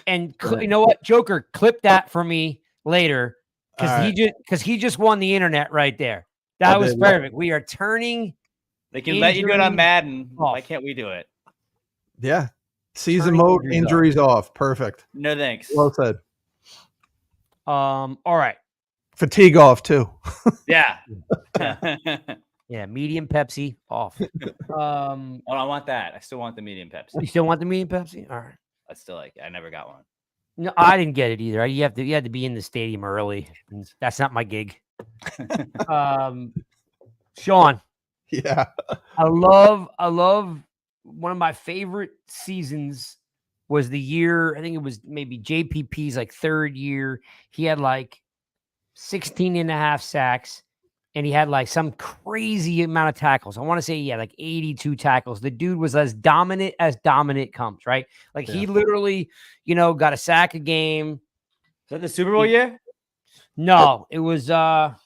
S1: And you know what? Joker, clip that for me later because
S2: All
S1: he just won the internet right there. That was perfect. We are turning.
S3: They can let you do it on
S1: injuries
S3: Madden.
S1: off.
S3: Why can't we do it?
S2: Yeah. Season
S1: Turning
S2: mode,
S1: injuries
S2: injuries off. Perfect.
S3: No thanks.
S2: Well said.
S1: All right.
S2: Fatigue off too.
S3: Yeah.
S1: Yeah, medium Pepsi off.
S3: Oh, I want that. I still want the medium Pepsi.
S1: You still want the medium Pepsi? All right.
S3: I still like it. I never got one.
S1: No, I didn't get it either. You had to be in the stadium early. And that's not my gig. Sean,
S2: Yeah.
S1: I love one of my favorite seasons was the year, I think it was maybe JPP's like third year. He had like 16 and a half sacks and he had like some crazy amount of tackles. I want to say he had like 82 tackles. The dude was as dominant comes, right? Like he literally, got a sack a game.
S3: Is that the Super Bowl year?
S1: No, it was that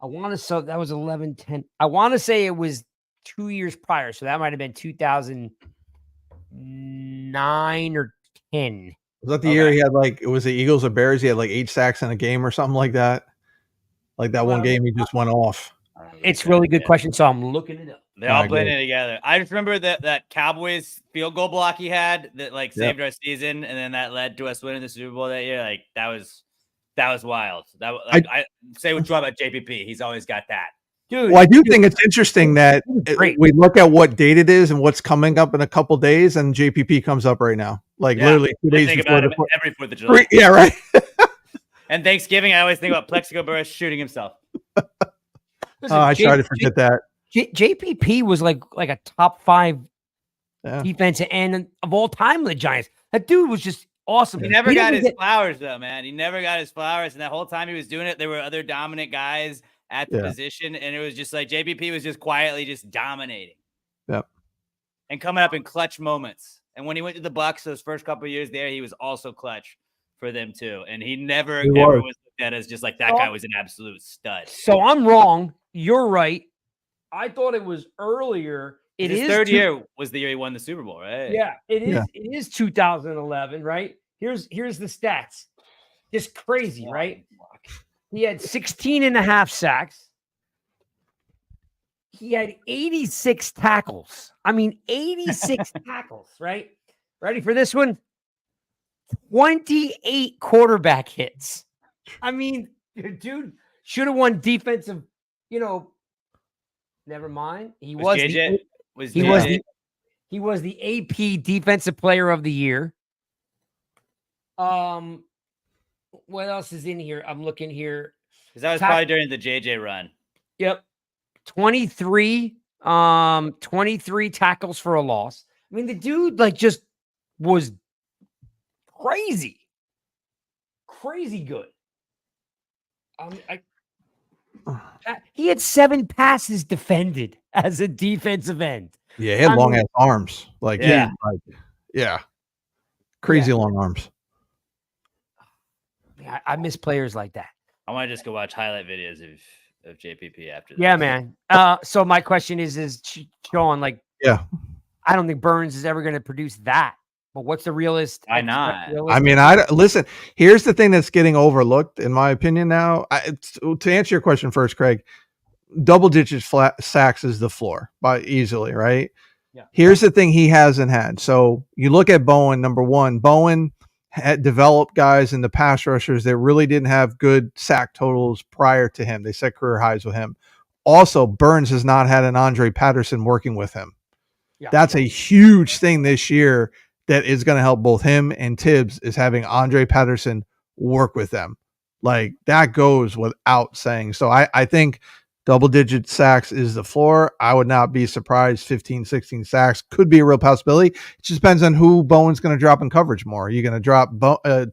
S1: was 11-10. I want to say it was 2 years prior. So that might have been 2009 or 10.
S2: Was that the year he had it was the Eagles or Bears? He had 8 sacks in a game or something like that. Like that one game he just went off.
S1: It's a really good question. So I'm looking it up.
S3: They all blended together. I just remember that Cowboys field goal block he had that saved our season, and then that led to us winning the Super Bowl that year. Like that was wild. I say what you want about JPP. He's always got that.
S1: Dude,
S2: well, I do think it's interesting that we look at what date it is and what's coming up in a couple days, and JPP comes up right now. Literally 2 days before
S3: every 4th of July.
S2: Yeah, right.
S3: And Thanksgiving, I always think about Plexico Burress shooting himself.
S2: I try to forget that.
S1: JPP was like a top 5 defensive end of all time with the Giants. That dude was just awesome.
S3: He never got his flowers, though, man. He never got his flowers. And that whole time he was doing it, there were other dominant guys at the position. And it was just like JPP was just quietly just dominating.
S2: Yep.
S3: And coming up in clutch moments. And when he went to the Bucs those first couple of years there, he was also clutch for them too. And he ever was looked at as just like that guy was an absolute stud.
S1: So I'm wrong. You're right. I thought it was earlier.
S3: His third year was the year he won the Super Bowl, right?
S1: Yeah, it is. Yeah. It is 2011, right? Here's the stats. Just crazy, right? He had 16 and a half sacks. He had 86 tackles. I mean, 86 tackles, right? Ready for this one? 28 quarterback hits. I mean, dude should have won defensive, never mind. He was the AP defensive player of the year. What else is in here? I'm looking here.
S3: Because that was probably during the JJ run.
S1: Yep. 23 tackles for a loss. I mean, the dude just was crazy good. He had 7 passes defended as a defensive end.
S2: Yeah, he had long ass arms. Crazy long arms.
S1: Yeah, I miss players like that.
S3: I want to just go watch highlight videos of JPP after this.
S1: Yeah, man. So my question is Sean, I don't think Burns is ever going to produce that. But what's the realist?
S3: Why not?
S2: I mean, listen. Here's the thing that's getting overlooked, in my opinion. Now, to answer your question first, Craig, double-digit sacks is the floor by easily, right? Yeah. Here's the thing he hasn't had. So you look at Bowen. Number one, Bowen had developed guys in the pass rushers that really didn't have good sack totals prior to him. They set career highs with him. Also, Burns has not had an Andre Patterson working with him. Yeah. That's a huge thing this year. That is going to help both him and Tibbs is having Andre Patterson work with them. That goes without saying. So I think double-digit sacks is the floor. I would not be surprised 15, 16 sacks could be a real possibility. It just depends on who Bowen's going to drop in coverage more. Are you going to drop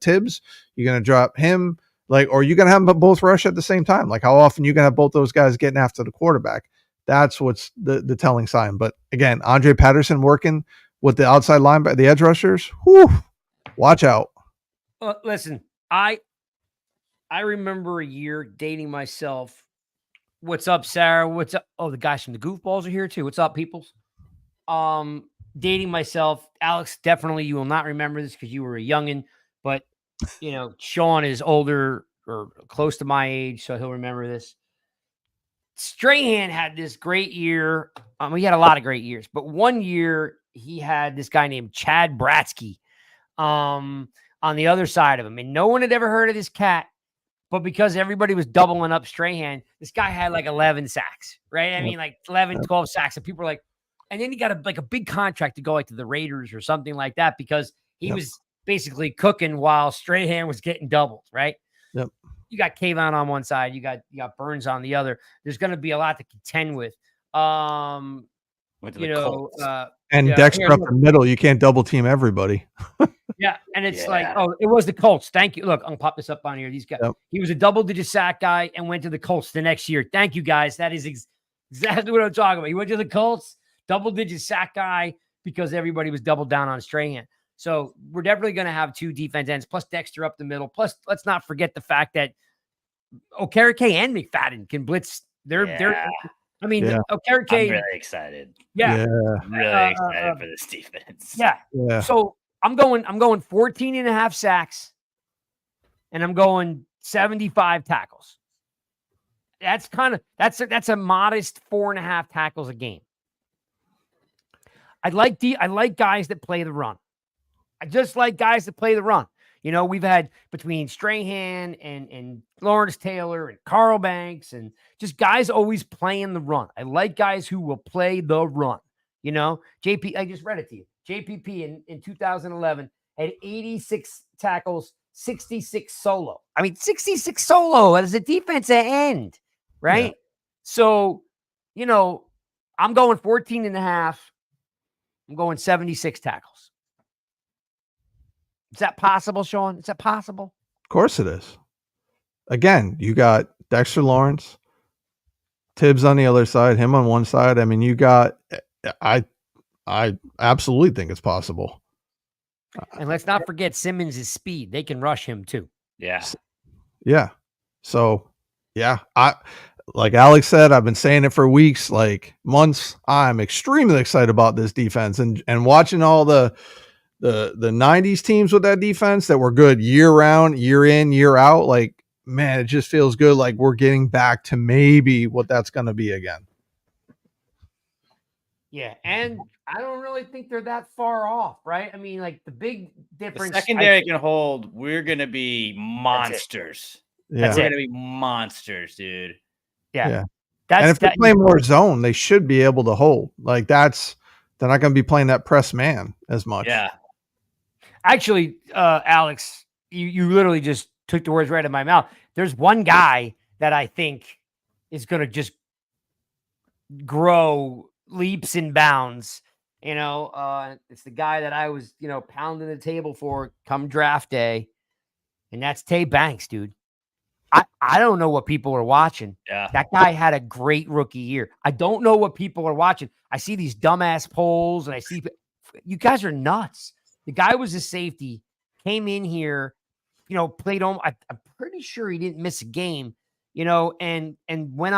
S2: Tibbs? You're going to drop him? Or are you going to have them both rush at the same time? How often are you going to have both those guys getting after the quarterback? That's what's the telling sign. But again, Andre Patterson working with the outside line by the edge rushers, watch out.
S1: Listen, I remember a year dating myself. What's up, Sarah? What's up? Oh, the guys from the Goofballs are here too. What's up, peoples? Dating myself. Alex, definitely you will not remember this because you were a youngin', but Sean is older or close to my age, so he'll remember this. Strahan had this great year. He had a lot of great years, but one year he had this guy named Chad Bratsky on the other side of him, and no one had ever heard of this cat. But because everybody was doubling up Strahan, this guy had like 11 sacks, right? I mean, like 11, 12 sacks. And people were like, and then he got a big contract to go like to the Raiders or something like that because he was basically cooking while Strahan was getting doubled, right?
S2: Yep.
S1: You got Kayvon on one side, you got Burns on the other. There's going to be a lot to contend with.
S3: Went to the Colts.
S2: And Dexter up the middle, you can't double team everybody.
S1: Yeah, and it's like, it was the Colts. Thank you. Look, I'm gonna pop this up on here. These guys. He was a double-digit sack guy and went to the Colts the next year. Thank you, guys. That is exactly what I'm talking about. He went to the Colts, double-digit sack guy, because everybody was doubled down on Strahan. So we're definitely going to have two defense ends, plus Dexter up the middle. Plus, let's not forget the fact that Okereke and McFadden can blitz. I mean, Okereke.
S3: I'm really excited.
S1: Yeah.
S3: I'm really excited for this defense.
S1: Yeah. So I'm going 14 and a half sacks, and I'm going 75 tackles. That's a modest 4.5 tackles a game. I like guys that play the run. I just like guys that play the run. We've had between Strahan and Lawrence Taylor and Carl Banks and just guys always playing the run. I like guys who will play the run. JP, I just read it to you. JPP in 2011 had 86 tackles, 66 solo. I mean, 66 solo as a defensive end, right? Yeah. So, I'm going 14 and a half. I'm going 76 tackles. Is that possible, Sean? Is that possible?
S2: Of course it is. Again, you got Dexter Lawrence, Tibbs on the other side, him on one side. I mean, you got I absolutely think it's possible.
S1: And let's not forget Simmons' speed. They can rush him too.
S3: Yeah.
S2: Yeah. So, like Alex said, I've been saying it for weeks, like months. I'm extremely excited about this defense and watching all the 90s teams with that defense that were good year round, year in, year out. Like, man, it just feels good. Like we're getting back to maybe what that's going to be again.
S1: Yeah. And I don't really think they're that far off, right? I mean, like the big difference.
S3: The secondary can hold. We're going to be monsters. That's going to be monsters, dude.
S1: Yeah.
S2: And if they play more zone, they should be able to hold. Like they're not going to be playing that press man as much.
S3: Yeah.
S1: Actually, Alex, you literally just took the words right out of my mouth. There's one guy that I think is going to just grow leaps and bounds. It's the guy that I was, pounding the table for come draft day, and that's Tay Banks, dude. I don't know what people are watching.
S3: Yeah.
S1: That guy had a great rookie year. I don't know what people are watching. I see these dumbass polls, and I see you guys are nuts. The guy was a safety, came in here, played on. I'm pretty sure he didn't miss a game, and went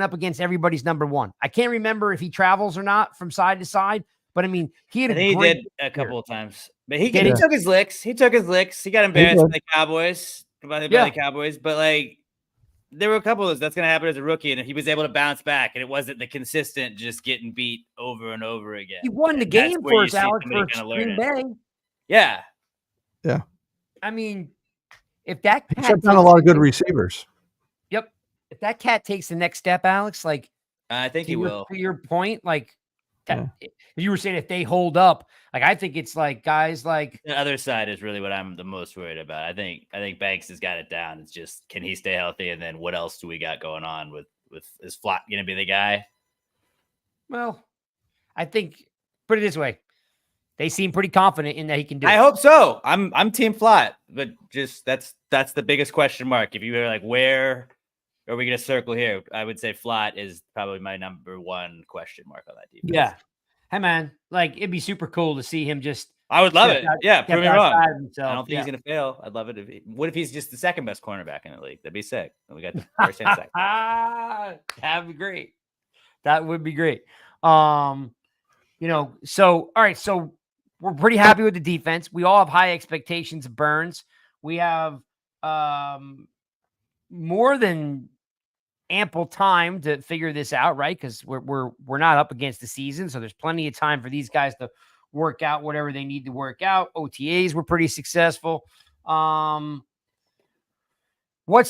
S1: up against everybody's number one. I can't remember if he travels or not from side to side, but I mean, he
S3: did a couple of times, but he took his licks. He took his licks. He got embarrassed by the Cowboys, but like there were a couple of that's going to happen as a rookie, and he was able to bounce back, and it wasn't the consistent just getting beat over and over again.
S1: He won the game for us, Alex, for Green Bay.
S3: Yeah.
S1: I mean, if that cat
S2: shut down a lot of good receivers.
S1: Yep. If that cat takes the next step, Alex, like
S3: I think he will.
S1: To your point, like you were saying, if they hold up, like I think it's like guys like
S3: the other side is really what I'm the most worried about. I think Banks has got it down. It's just can he stay healthy, and then what else do we got going on with is Flott going to be the guy?
S1: Well, I think put it this way. They seem pretty confident in that he can do it.
S3: I hope so. I'm team Flott, but just that's the biggest question mark. If you were like, where are we going to circle here? I would say Flott is probably my number one question mark on that defense.
S1: Yeah. Hey man, like it'd be super cool to see him just.
S3: I would love it. Prove me wrong. I don't think
S1: he's
S3: going to fail. I'd love it. What if he's just the second best cornerback in the league? That'd be sick. And we got the first and second.
S1: That'd be great. That would be great. So all right, so we're pretty happy with the defense. We all have high expectations of Burns. we have more than ample time to figure this out, right? Because we're not up against the season, so there's plenty of time for these guys to work out whatever they need to work out. OTAs were pretty successful. What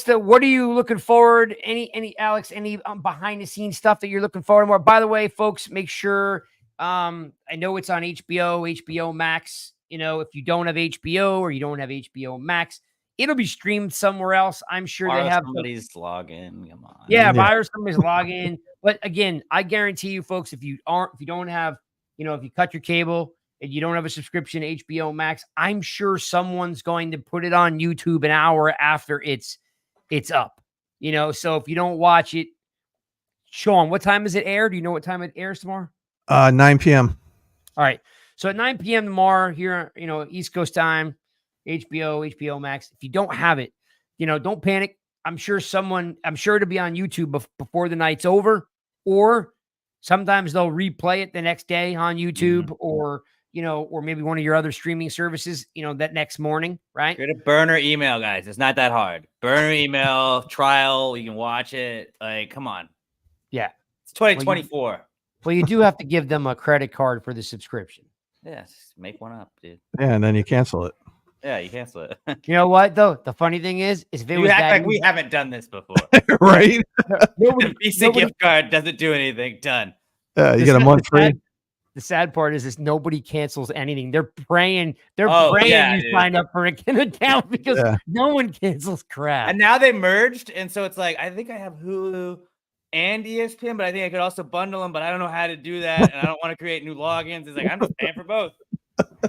S1: are you looking forward? Any Alex, any behind the scenes stuff that you're looking forward to more? By the way, folks, make sure I know it's on HBO Max. You know, if you don't have HBO or you don't have HBO Max, it'll be streamed somewhere else. I'm sure they have
S3: somebody's login. Come on.
S1: Yeah, borrow somebody's login. But again, I guarantee you, folks, if you don't have, if you cut your cable and you don't have a subscription to HBO Max, I'm sure someone's going to put it on YouTube an hour after it's up. So if you don't watch it, Sean, what time does it air? Do you know what time it airs tomorrow?
S2: 9 p.m.
S1: All right. So at 9 p.m. tomorrow here, East Coast time, HBO Max. If you don't have it, don't panic. I'm sure it'll be on YouTube before the night's over, or sometimes they'll replay it the next day on YouTube or maybe one of your other streaming services, that next morning, right?
S3: Get a burner email, guys. It's not that hard. Burner email, trial, you can watch it. Like, come on.
S1: Yeah.
S3: It's 2024.
S1: Well, you do have to give them a credit card for the subscription.
S3: Yeah, just make one up, dude.
S2: Yeah, and then you cancel it.
S3: Yeah, you cancel it.
S1: You know what, though? The funny thing is if it
S3: you
S1: was
S3: act
S1: that
S3: like we haven't done this before.
S2: Right?
S3: The Visa gift card doesn't do anything. Done.
S2: You get a month free.
S1: The sad part is nobody cancels anything. They're praying you sign up for an account because no one cancels crap.
S3: And now they merged, and so it's like I think I have Hulu and ESPN, but I think I could also bundle them, but I don't know how to do that, and I don't want to create new logins. It's like I'm just paying for both.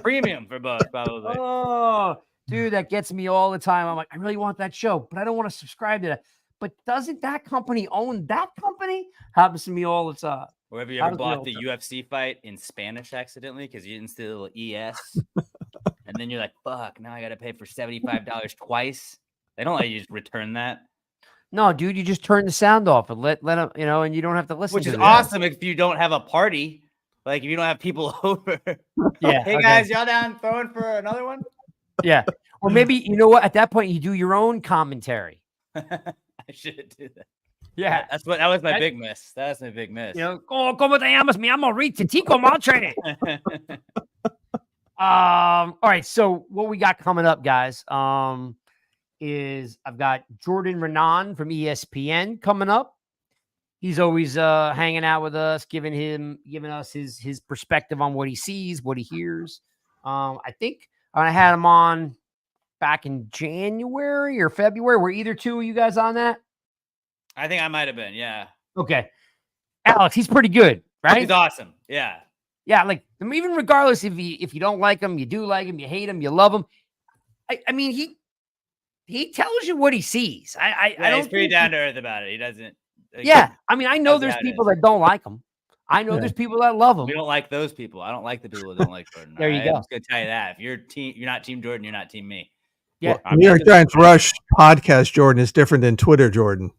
S3: Premium for both, probably.
S1: Oh, dude, that gets me all the time. I'm like, I really want that show, but I don't want to subscribe to that. But doesn't that company own that company? Happens to me all the time.
S3: Or have you ever bought the UFC fight in Spanish accidentally because you didn't steal ES? And then you're like, fuck, now I got to pay for $75 twice. They don't let you just return that.
S1: No, dude, you just turn the sound off and let them, and you don't have to listen.
S3: Which is awesome if you don't have a party. Like if you don't have people over.
S1: Yeah.
S3: Hey guys, y'all down throwing for another one?
S1: Yeah. Or maybe, you know what? At that point, you do your own commentary.
S3: I should do that.
S1: Yeah.
S3: That was my big miss. That was my big miss.
S1: ¿Cómo te llamas? Me llamo Rita Tico Maltrene. All right. So what we got coming up, guys, is I've got Jordan Renan from ESPN coming up. He's always hanging out with us, giving us his perspective on what he sees, what he hears. I think I had him on back in January or February. Were either two of you guys on that?
S3: I think I might have been, yeah.
S1: Okay. Alex, he's pretty good, right?
S3: He's awesome. Yeah.
S1: Yeah, like even regardless if you don't like him, you do like him, you hate him, you love him. I mean, he tells you what he sees. I don't
S3: he's pretty down to earth about it. He doesn't.
S1: I mean, I know there's people that don't like him. I know there's people that love him.
S3: We don't like those people. I don't like the people that don't like Jordan.
S1: There you go.
S3: I'm just gonna tell you that. If you're not Team Jordan, you're not Team me.
S1: Yeah.
S2: Well, New York Giants Rush podcast Jordan is different than Twitter Jordan.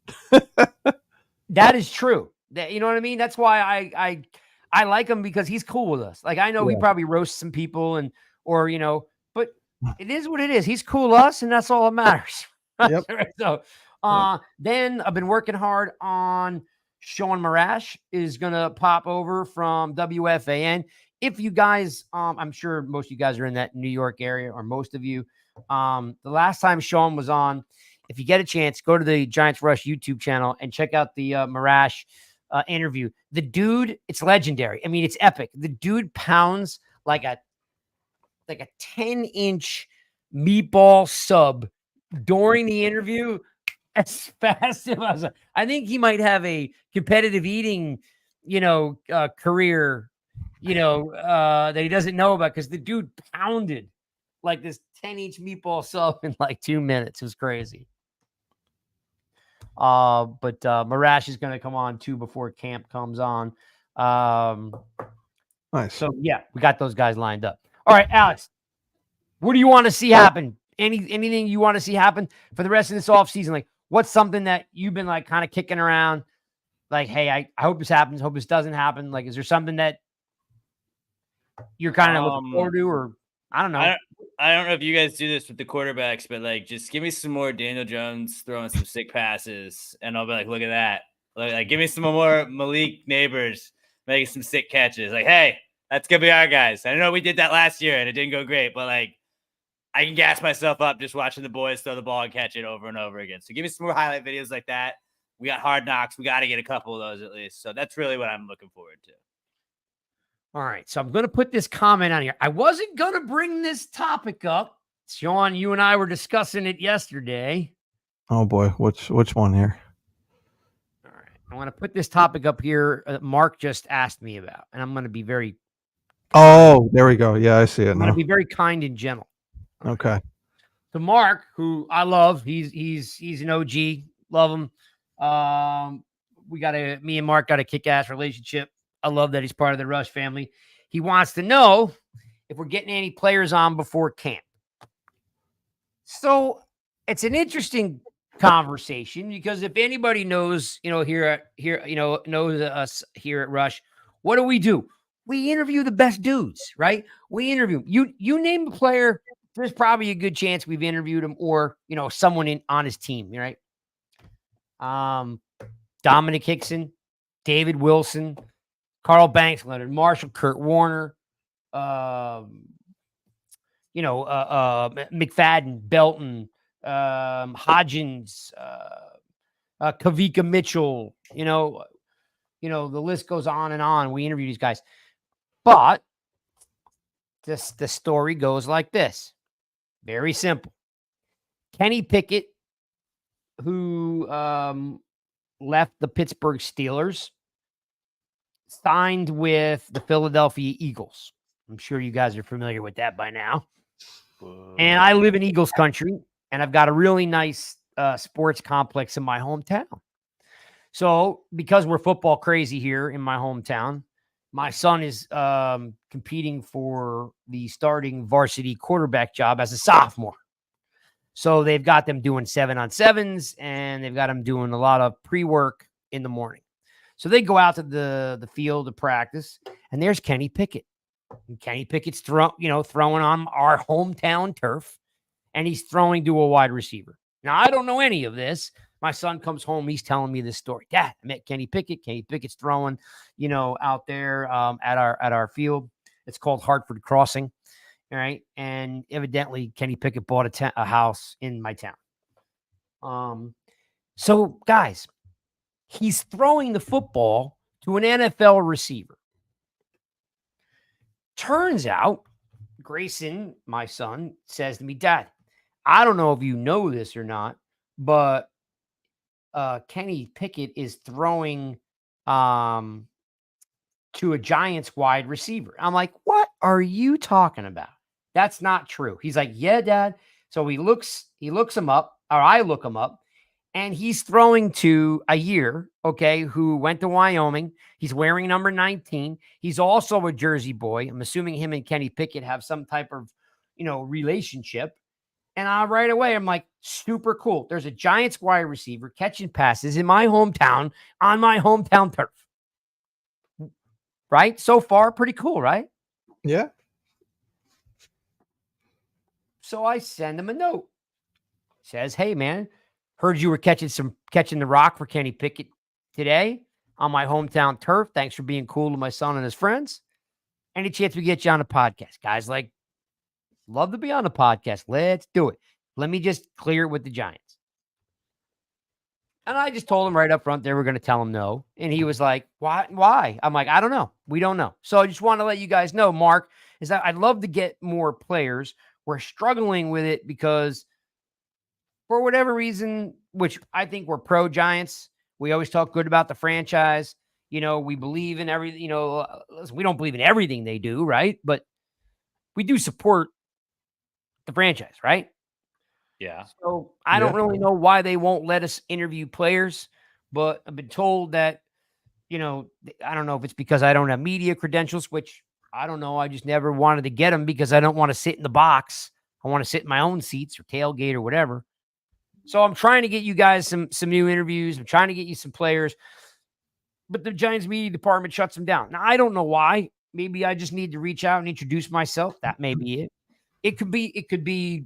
S1: That is true. You know what I mean? That's why I like him, because he's cool with us. Like I know he probably roasts some people but it is what it is. He's cool with us, and that's all that matters.
S2: Yep.
S1: So then I've been working hard on Sean Marash is gonna pop over from WFAN. If you guys, I'm sure most of you guys are in that New York area, or most of you. The last time Sean was on, if you get a chance, go to the Giants Rush YouTube channel and check out the Marash interview. The dude, it's legendary. I mean, it's epic. The dude pounds like a 10-inch meatball sub during the interview as fast as I think he might have a competitive eating, career, that he doesn't know about, because the dude pounded like this 10-inch meatball sub in like 2 minutes. It was crazy. But Marash is going to come on too before camp comes on.
S2: Nice.
S1: So yeah, we got those guys lined up. All right, Alex, what do you want to see happen? Anything you want to see happen for the rest of this offseason? Like, what's something that you've been like kind of kicking around? Like, hey, I hope this happens. Hope this doesn't happen. Like, is there something that you're kind of looking forward to, or I don't know?
S3: I don't know if you guys do this with the quarterbacks, but like, just give me some more Daniel Jones throwing some sick passes, and I'll be like, look at that. Like, give me some more Malik Neighbors making some sick catches. Like, hey, that's gonna be our guys. I know we did that last year and it didn't go great, but like, I can gas myself up just watching the boys throw the ball and catch it over and over again. So give me some more highlight videos like that. We got Hard Knocks. We got to get a couple of those at least. So that's really what I'm looking forward to.
S1: All right. So I'm going to put this comment on here. I wasn't going to bring this topic up. Sean, you and I were discussing it yesterday.
S2: Oh boy, which one here?
S1: All right. I want to put this topic up here. Mark just asked me about, and I'm going to be very.
S2: Oh, there we go. Yeah, I see it
S1: I'm
S2: now.
S1: going to be very kind and gentle.
S2: Okay.
S1: So Mark, who I love, he's an OG. Love him. Me and Mark got a kick-ass relationship. I love that he's part of the Rush family. He wants to know if we're getting any players on before camp. So it's an interesting conversation because if anybody knows, knows us here at Rush, what do? We interview the best dudes, right? We interview you name a player. There's probably a good chance we've interviewed him or, someone on his team, right? Dominic Hickson, David Wilson, Carl Banks, Leonard Marshall, Kurt Warner, McFadden, Belton, Hodgins, Kavika Mitchell, the list goes on and on. We interview these guys. But the story goes like this. Very simple. Kenny Pickett, who left the Pittsburgh Steelers, signed with the Philadelphia Eagles. I'm sure you guys are familiar with that by now. And I live in Eagles country, and I've got a really nice sports complex in my hometown. So because we're football crazy here in my hometown, my son is competing for the starting varsity quarterback job as a sophomore. So they've got them doing 7-on-7s, and they've got them doing a lot of pre-work in the morning. So they go out to the field to practice, and there's Kenny Pickett. And Kenny Pickett's throwing on our hometown turf, and he's throwing to a wide receiver. Now, I don't know any of this. My son comes home. He's telling me this story. Dad, I met Kenny Pickett. Kenny Pickett's throwing, out there at our field. It's called Hartford Crossing. All right. And evidently, Kenny Pickett bought a house in my town. So, guys, he's throwing the football to an NFL receiver. Turns out, Grayson, my son, says to me, Dad, I don't know if you know this or not, but Kenny Pickett is throwing to a Giants wide receiver. I'm like, what are you talking about? That's not true. He's like, yeah, Dad. So he looks him up, or I look him up, and he's throwing to a year, who went to Wyoming. He's wearing number 19. He's also a Jersey boy. I'm assuming him and Kenny Pickett have some type of, relationship. And right away, I'm like, super cool. There's a Giants wide receiver catching passes in my hometown on my hometown turf. Right? So far, pretty cool, right?
S2: Yeah.
S1: So I send him a note. Says, hey, man, heard you were catching the rock for Kenny Pickett today on my hometown turf. Thanks for being cool to my son and his friends. Any chance we get you on a podcast? Guys, like, love to be on the podcast. Let's do it. Let me just clear it with the Giants. And I just told him right up front they were going to tell him no. And he was like, why? I'm like, I don't know. We don't know. So I just want to let you guys know, Mark, is that I'd love to get more players. We're struggling with it because for whatever reason, which I think we're pro Giants, we always talk good about the franchise. We believe in everything, we don't believe in everything they do, right? But we do support the franchise, right?
S3: Yeah.
S1: So I don't really know why they won't let us interview players, but I've been told that, I don't know if it's because I don't have media credentials, which I don't know. I just never wanted to get them because I don't want to sit in the box. I want to sit in my own seats or tailgate or whatever. So I'm trying to get you guys some new interviews. I'm trying to get you some players, but the Giants media department shuts them down. Now, I don't know why. Maybe I just need to reach out and introduce myself. That may be it. it could be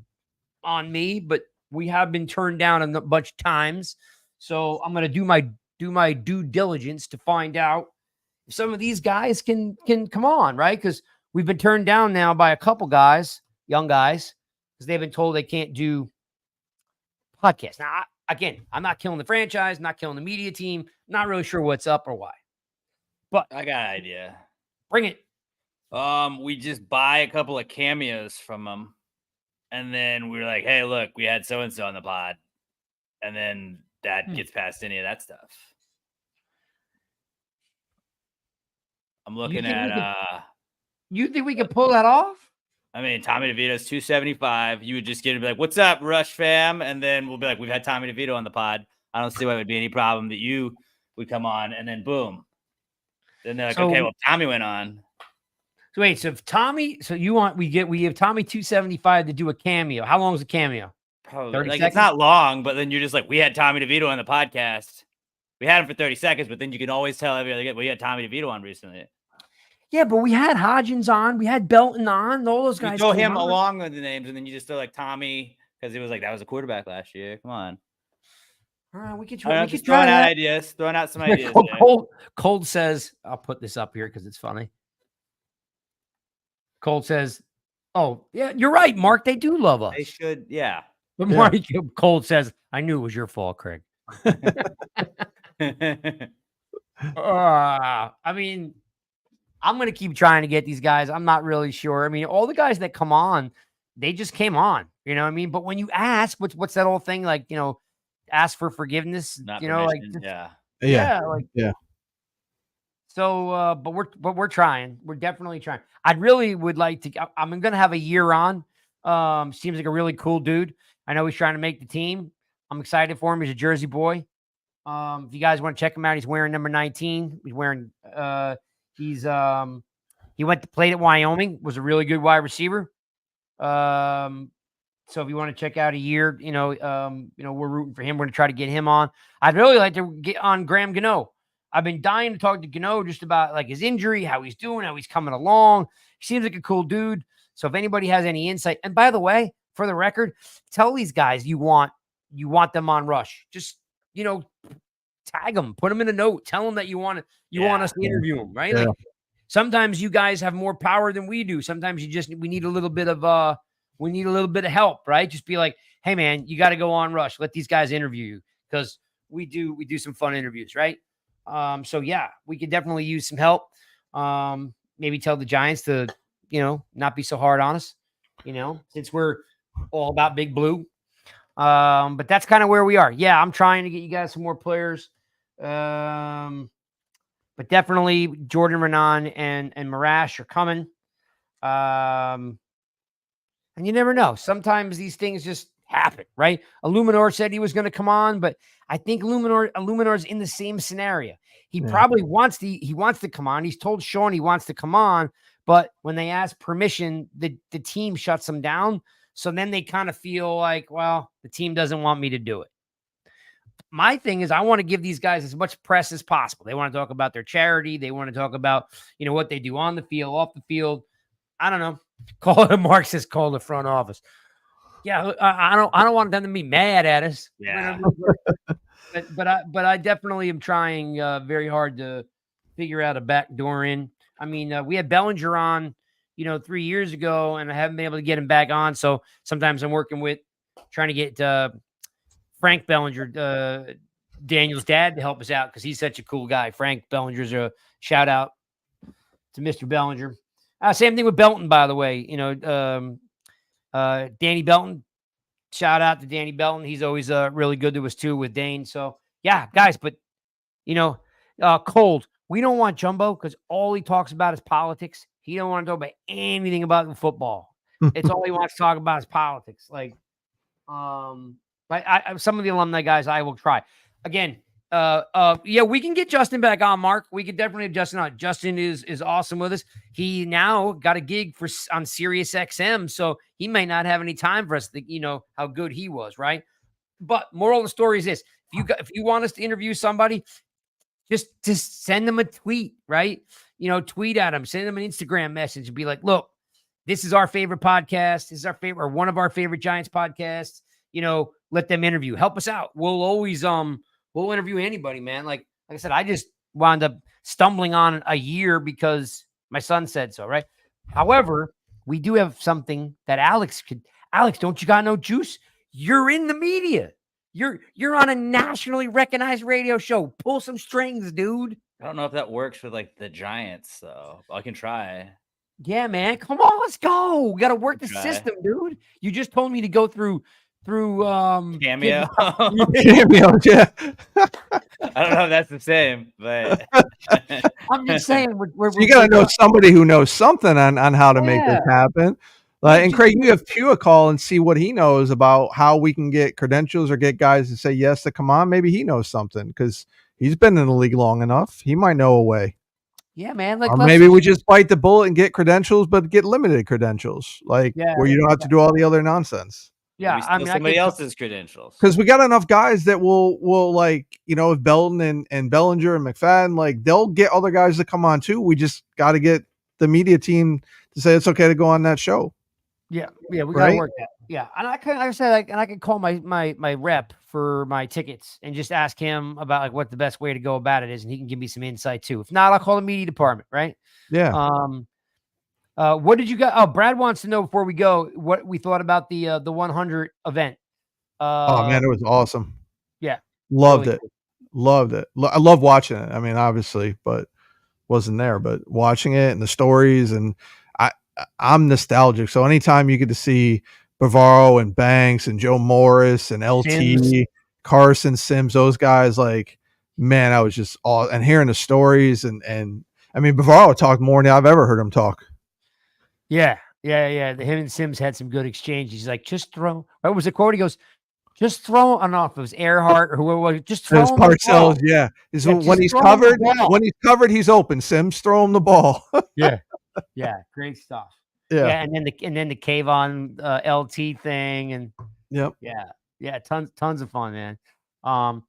S1: on me, but we have been turned down a bunch of times. So I'm gonna do my due diligence to find out if some of these guys can come on, right? Because we've been turned down now by a couple guys, young guys, because they've been told they can't do podcasts. Now, again, I'm not killing the franchise, not killing the media team, not really sure what's up or why. But
S3: I got an idea.
S1: bring it.
S3: We just buy a couple of cameos from them, and then we're like, "Hey, look, we had so and so on the pod," and then that gets past any of that stuff. I'm looking at.
S1: You think we could pull that off?
S3: I mean, Tommy DeVito's 275. You would just get to be like, "What's up, Rush fam?" And then we'll be like, "We've had Tommy DeVito on the pod. I don't see why it would be any problem that you would come on." And then boom. Then they're like, "Okay, well, Tommy went on."
S1: So wait, so if Tommy, so you want we give Tommy 275 to do a cameo. How long is a cameo?
S3: Probably
S1: 30
S3: like
S1: seconds?
S3: it's not long, but then you're just like, we had Tommy DeVito on the podcast. We had him for 30 seconds, but then you can always tell every other we had Tommy DeVito on recently.
S1: Yeah, but we had Hodgins on, we had Belton on, all those guys.
S3: You throw him along with the names, and then you just throw like Tommy because it was like that was a quarterback last year. Come on.
S1: All right, we could
S3: Throwing
S1: try
S3: out
S1: that.
S3: ideas, throwing out some ideas.
S1: Cold says, I'll put this up here because it's funny. Cold says, "Oh, yeah, you're right, Mark. They do love us.
S3: They should, yeah."
S1: But Mark Cold says, "I knew it was your fault, Craig." I mean, I'm going to keep trying to get these guys. I'm not really sure. I mean, all the guys that come on, they just came on. You know what I mean? But when you ask, what's that whole thing like? Ask for forgiveness.
S3: Not
S1: you know, like
S3: yeah.
S1: So, but we're trying. We're definitely trying. I really would like to. I'm going to have a year on. Seems like a really cool dude. I know he's trying to make the team. I'm excited for him. He's a Jersey boy. If you guys want to check him out, he's wearing number 19. He's wearing. He played at Wyoming. Was a really good wide receiver. So if you want to check out a year, we're rooting for him. We're going to try to get him on. I'd really like to get on Graham Gano. I've been dying to talk to Gano just about like his injury, how he's doing, how he's coming along. He seems like a cool dude. So if anybody has any insight, and by the way, for the record, tell these guys you want them on Rush. Just, tag them, put them in a note, tell them that you want us to interview them, right?
S2: Yeah.
S1: Like sometimes you guys have more power than we do. Sometimes we need a little bit of help, right? Just be like, hey man, you got to go on Rush. Let these guys interview you because we do some fun interviews, right? So yeah, we could definitely use some help. Maybe tell the Giants to, not be so hard on us, since we're all about Big Blue. But that's kind of where we are. Yeah, I'm trying to get you guys some more players. But definitely Jordan Renan and Marash are coming. And you never know. Sometimes these things just happen, right? Illuminor said he was going to come on, but I think Illuminor's in the same scenario. He probably wants to come on. He's told Sean he wants to come on, but when they ask permission, the team shuts him down. So then they kind of feel like, well, the team doesn't want me to do it. My thing is I want to give these guys as much press as possible. They want to talk about their charity. They want to talk about, what they do on the field, off the field. I don't know. Call it a Marxist, call the front office. Yeah, I don't want them to be mad at us.
S3: Yeah.
S1: But I definitely am trying very hard to figure out a back door in. I mean, we had Bellinger on, 3 years ago, and I haven't been able to get him back on. So sometimes I'm working with trying to get Frank Bellinger, Daniel's dad, to help us out because he's such a cool guy. Frank Bellinger's a shout out to Mr. Bellinger. Same thing with Belton, by the way. Danny Belton. Shout out to Danny Belton. He's always really good to us too with Dane. So yeah, guys, but Cold. We don't want Jumbo because all he talks about is politics. He don't want to talk about anything about the football. It's all he wants to talk about is politics. Like, some of the alumni guys, I will try again. We can get Justin back on, Mark. We could definitely have Justin on. Justin is awesome with us. He now got a gig on Sirius XM, so he may not have any time for us to, how good he was, right? But moral of the story is this: if you want us to interview somebody, just send them a tweet, right? Tweet at them, send them an Instagram message, and be like, look, this is our favorite podcast. This is our favorite, or one of our favorite Giants podcasts. Let them interview. Help us out. We'll always we'll interview anybody, man. Like I said, I just wound up stumbling on a year because my son said so, right? However, we do have something that Alex, don't you got no juice? You're in the media. You're on a nationally recognized radio show. Pull some strings, dude.
S3: I don't know if that works with like the Giants, so I can try.
S1: Yeah, man. Come on, let's go. We got to work the system, dude. You just told me to go through
S3: Cameo.
S2: Cameo, yeah.
S3: I don't know if that's the same, but
S1: I'm just saying
S2: so you got to know somebody who knows something on how to make this happen. And Craig, you have Q a call and see what he knows about how we can get credentials or get guys to say yes to come on. Maybe he knows something because he's been in the league long enough. He might know a way.
S1: Yeah, man.
S2: Or maybe we just bite the bullet and get credentials, but get limited credentials, where you don't have to do all the other nonsense.
S1: Yeah,
S3: I mean, somebody else's credentials,
S2: because we got enough guys that will like, if Belton and Bellinger and McFadden, like they'll get other guys to come on too. We just got to get the media team to say it's okay to go on that show.
S1: Yeah, we gotta work that. Yeah, and I can call my rep for my tickets and just ask him about like what the best way to go about it is, and he can give me some insight too. If not, I'll call the media department. Right?
S2: Yeah.
S1: What did you got? Oh, Brad wants to know before we go what we thought about the 100 event.
S2: Oh man, it was awesome.
S1: Yeah,
S2: loved it. I love watching it. I mean, obviously, but wasn't there. But watching it and the stories, and I'm nostalgic. So anytime you get to see Bavaro and Banks and Joe Morris and LT, Sims. Carson, Sims, those guys, like, man, I was just all and hearing the stories and I mean, Bavaro talked more than I've ever heard him talk.
S1: Yeah. Him and Sims had some good exchanges. He's like, just throw. What was the quote? He goes, just throw. I don't know if it was Earhart or whoever was. Just throw him
S2: Parcells. Yeah. When he's covered, he's open. Sims, throw him the ball.
S1: Yeah, great stuff.
S2: Yeah,
S1: and then the Kayvon LT thing, and tons of fun, man. I'm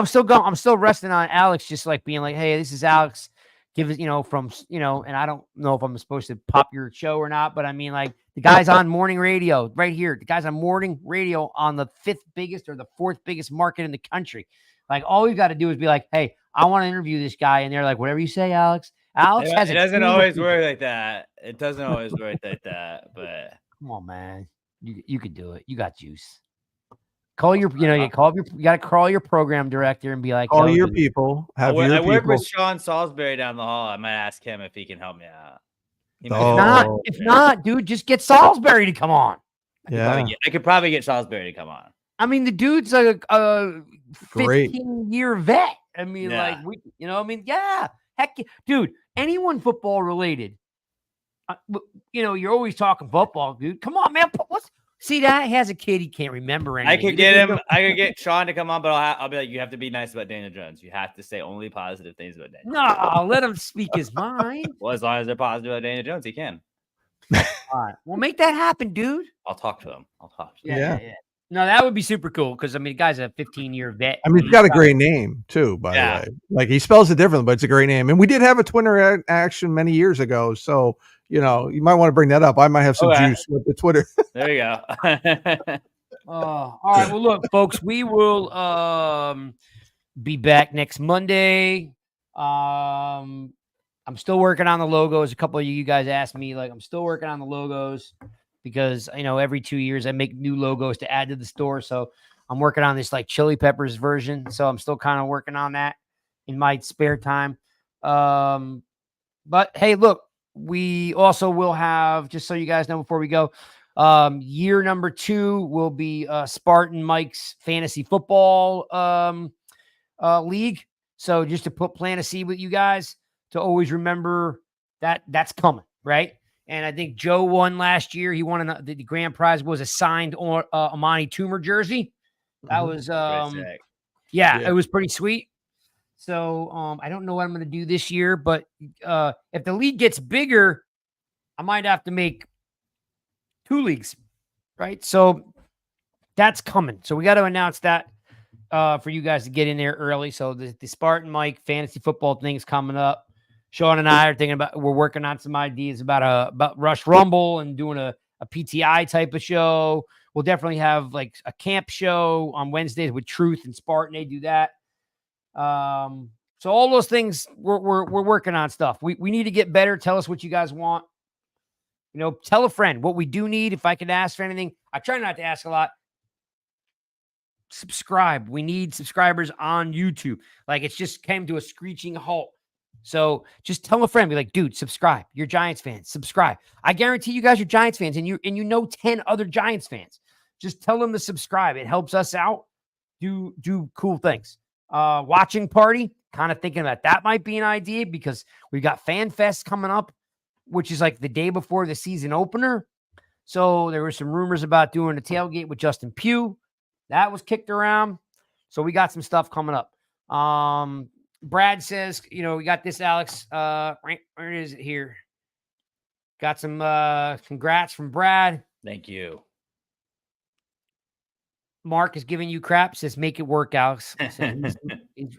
S1: still resting on Alex, just like being like, hey, this is Alex. Give it, from and I don't know if I'm supposed to pop your show or not, but I mean, like the guys on morning radio right here, the guys on morning radio on the 5th biggest or the 4th biggest market in the country. Like all we've got to do is be like, hey, I want to interview this guy, and they're like, whatever you say, Alex. It
S3: doesn't always work like that. It doesn't always work like that, but
S1: come on, man. You could do it. You got juice. Call your, you got to call your program director and be like,
S2: call your people.
S3: I work with Sean Salisbury down the hall. I might ask him if he can help me out.
S1: If not, dude, just get Salisbury to come on.
S3: I could probably get Salisbury to come on.
S1: I mean, the dude's a 15-year vet. I mean, heck, dude, anyone football related, you're always talking football, dude. Come on, man. See that? He has a kid. He can't remember anything.
S3: I could get him. I could get Sean to come on, but I'll be like, you have to be nice about Daniel Jones. You have to say only positive things about Daniel Jones.
S1: No, let him speak his mind.
S3: Well, as long as they're positive about Daniel Jones, he can.
S1: All right. Well, make that happen, dude.
S3: I'll talk to him.
S1: Yeah. No, that would be super cool because, I mean, the guy's a 15-year vet.
S2: I mean, he's got a great name, too, by the way. Like, he spells it differently, but it's a great name. And we did have a Twitter action many years ago. So, you might want to bring that up. I might have some juice with the Twitter.
S3: There you go.
S1: All right. Well, look, folks, we will be back next Monday. I'm still working on the logos. A couple of you guys asked me, like, I'm still working on the logos. Because, every 2 years I make new logos to add to the store. So I'm working on this like chili peppers version. So I'm still kind of working on that in my spare time. But hey, look, we also will have, just so you guys know before we go, year number 2 will be Spartan Mike's fantasy football league. So just to plant a seed with you guys to always remember that's coming, right? And I think Joe won last year. He won the grand prize was a signed Amani Toomer jersey. That was, it was pretty sweet. So I don't know what I'm going to do this year, but if the league gets bigger, I might have to make 2 leagues, right? So that's coming. So we got to announce that for you guys to get in there early. So the Spartan Mike fantasy football thing's coming up. Sean and I are thinking about, we're working on some ideas about Rush Rumble and doing a PTI type of show. We'll definitely have like a camp show on Wednesdays with Truth and Spartan. They do that. So all those things we're working on stuff. We need to get better. Tell us what you guys want. You know, tell a friend what we do need. If I could ask for anything, I try not to ask a lot. Subscribe. We need subscribers on YouTube. Like, it's just came to a screeching halt. So just tell a friend, be like, dude, subscribe. You're Giants fans. Subscribe. I guarantee you guys are Giants fans, and you know 10 other Giants fans. Just tell them to subscribe. It helps us out. Do cool things. Watching party, kind of thinking about that might be an idea, because we got Fan Fest coming up, which is like the day before the season opener. So there were some rumors about doing a tailgate with Justin Pugh. That was kicked around. So we got some stuff coming up. Brad says, you know, we got this, Alex. Where is it here? Got some congrats from Brad.
S3: Thank you.
S1: Mark is giving you crap. Says, make it work, Alex. So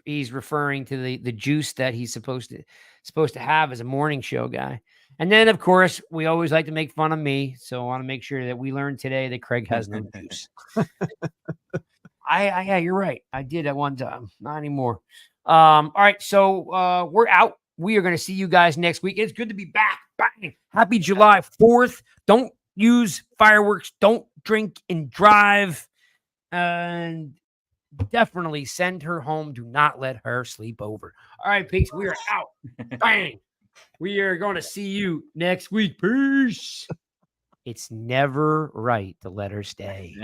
S1: he's referring to the juice that he's supposed to have as a morning show guy. And then, of course, we always like to make fun of me. So I want to make sure that we learned today that Craig has no juice. Yeah, you're right. I did at one time. Not anymore. All right. So we're out. We are going to see you guys next week. It's good to be back. Bang. Happy July 4th. Don't use fireworks. Don't drink and drive. And definitely send her home. Do not let her sleep over. All right, peeps. We are out. Bang. We are going to see you next week. Peace. It's never right to let her stay.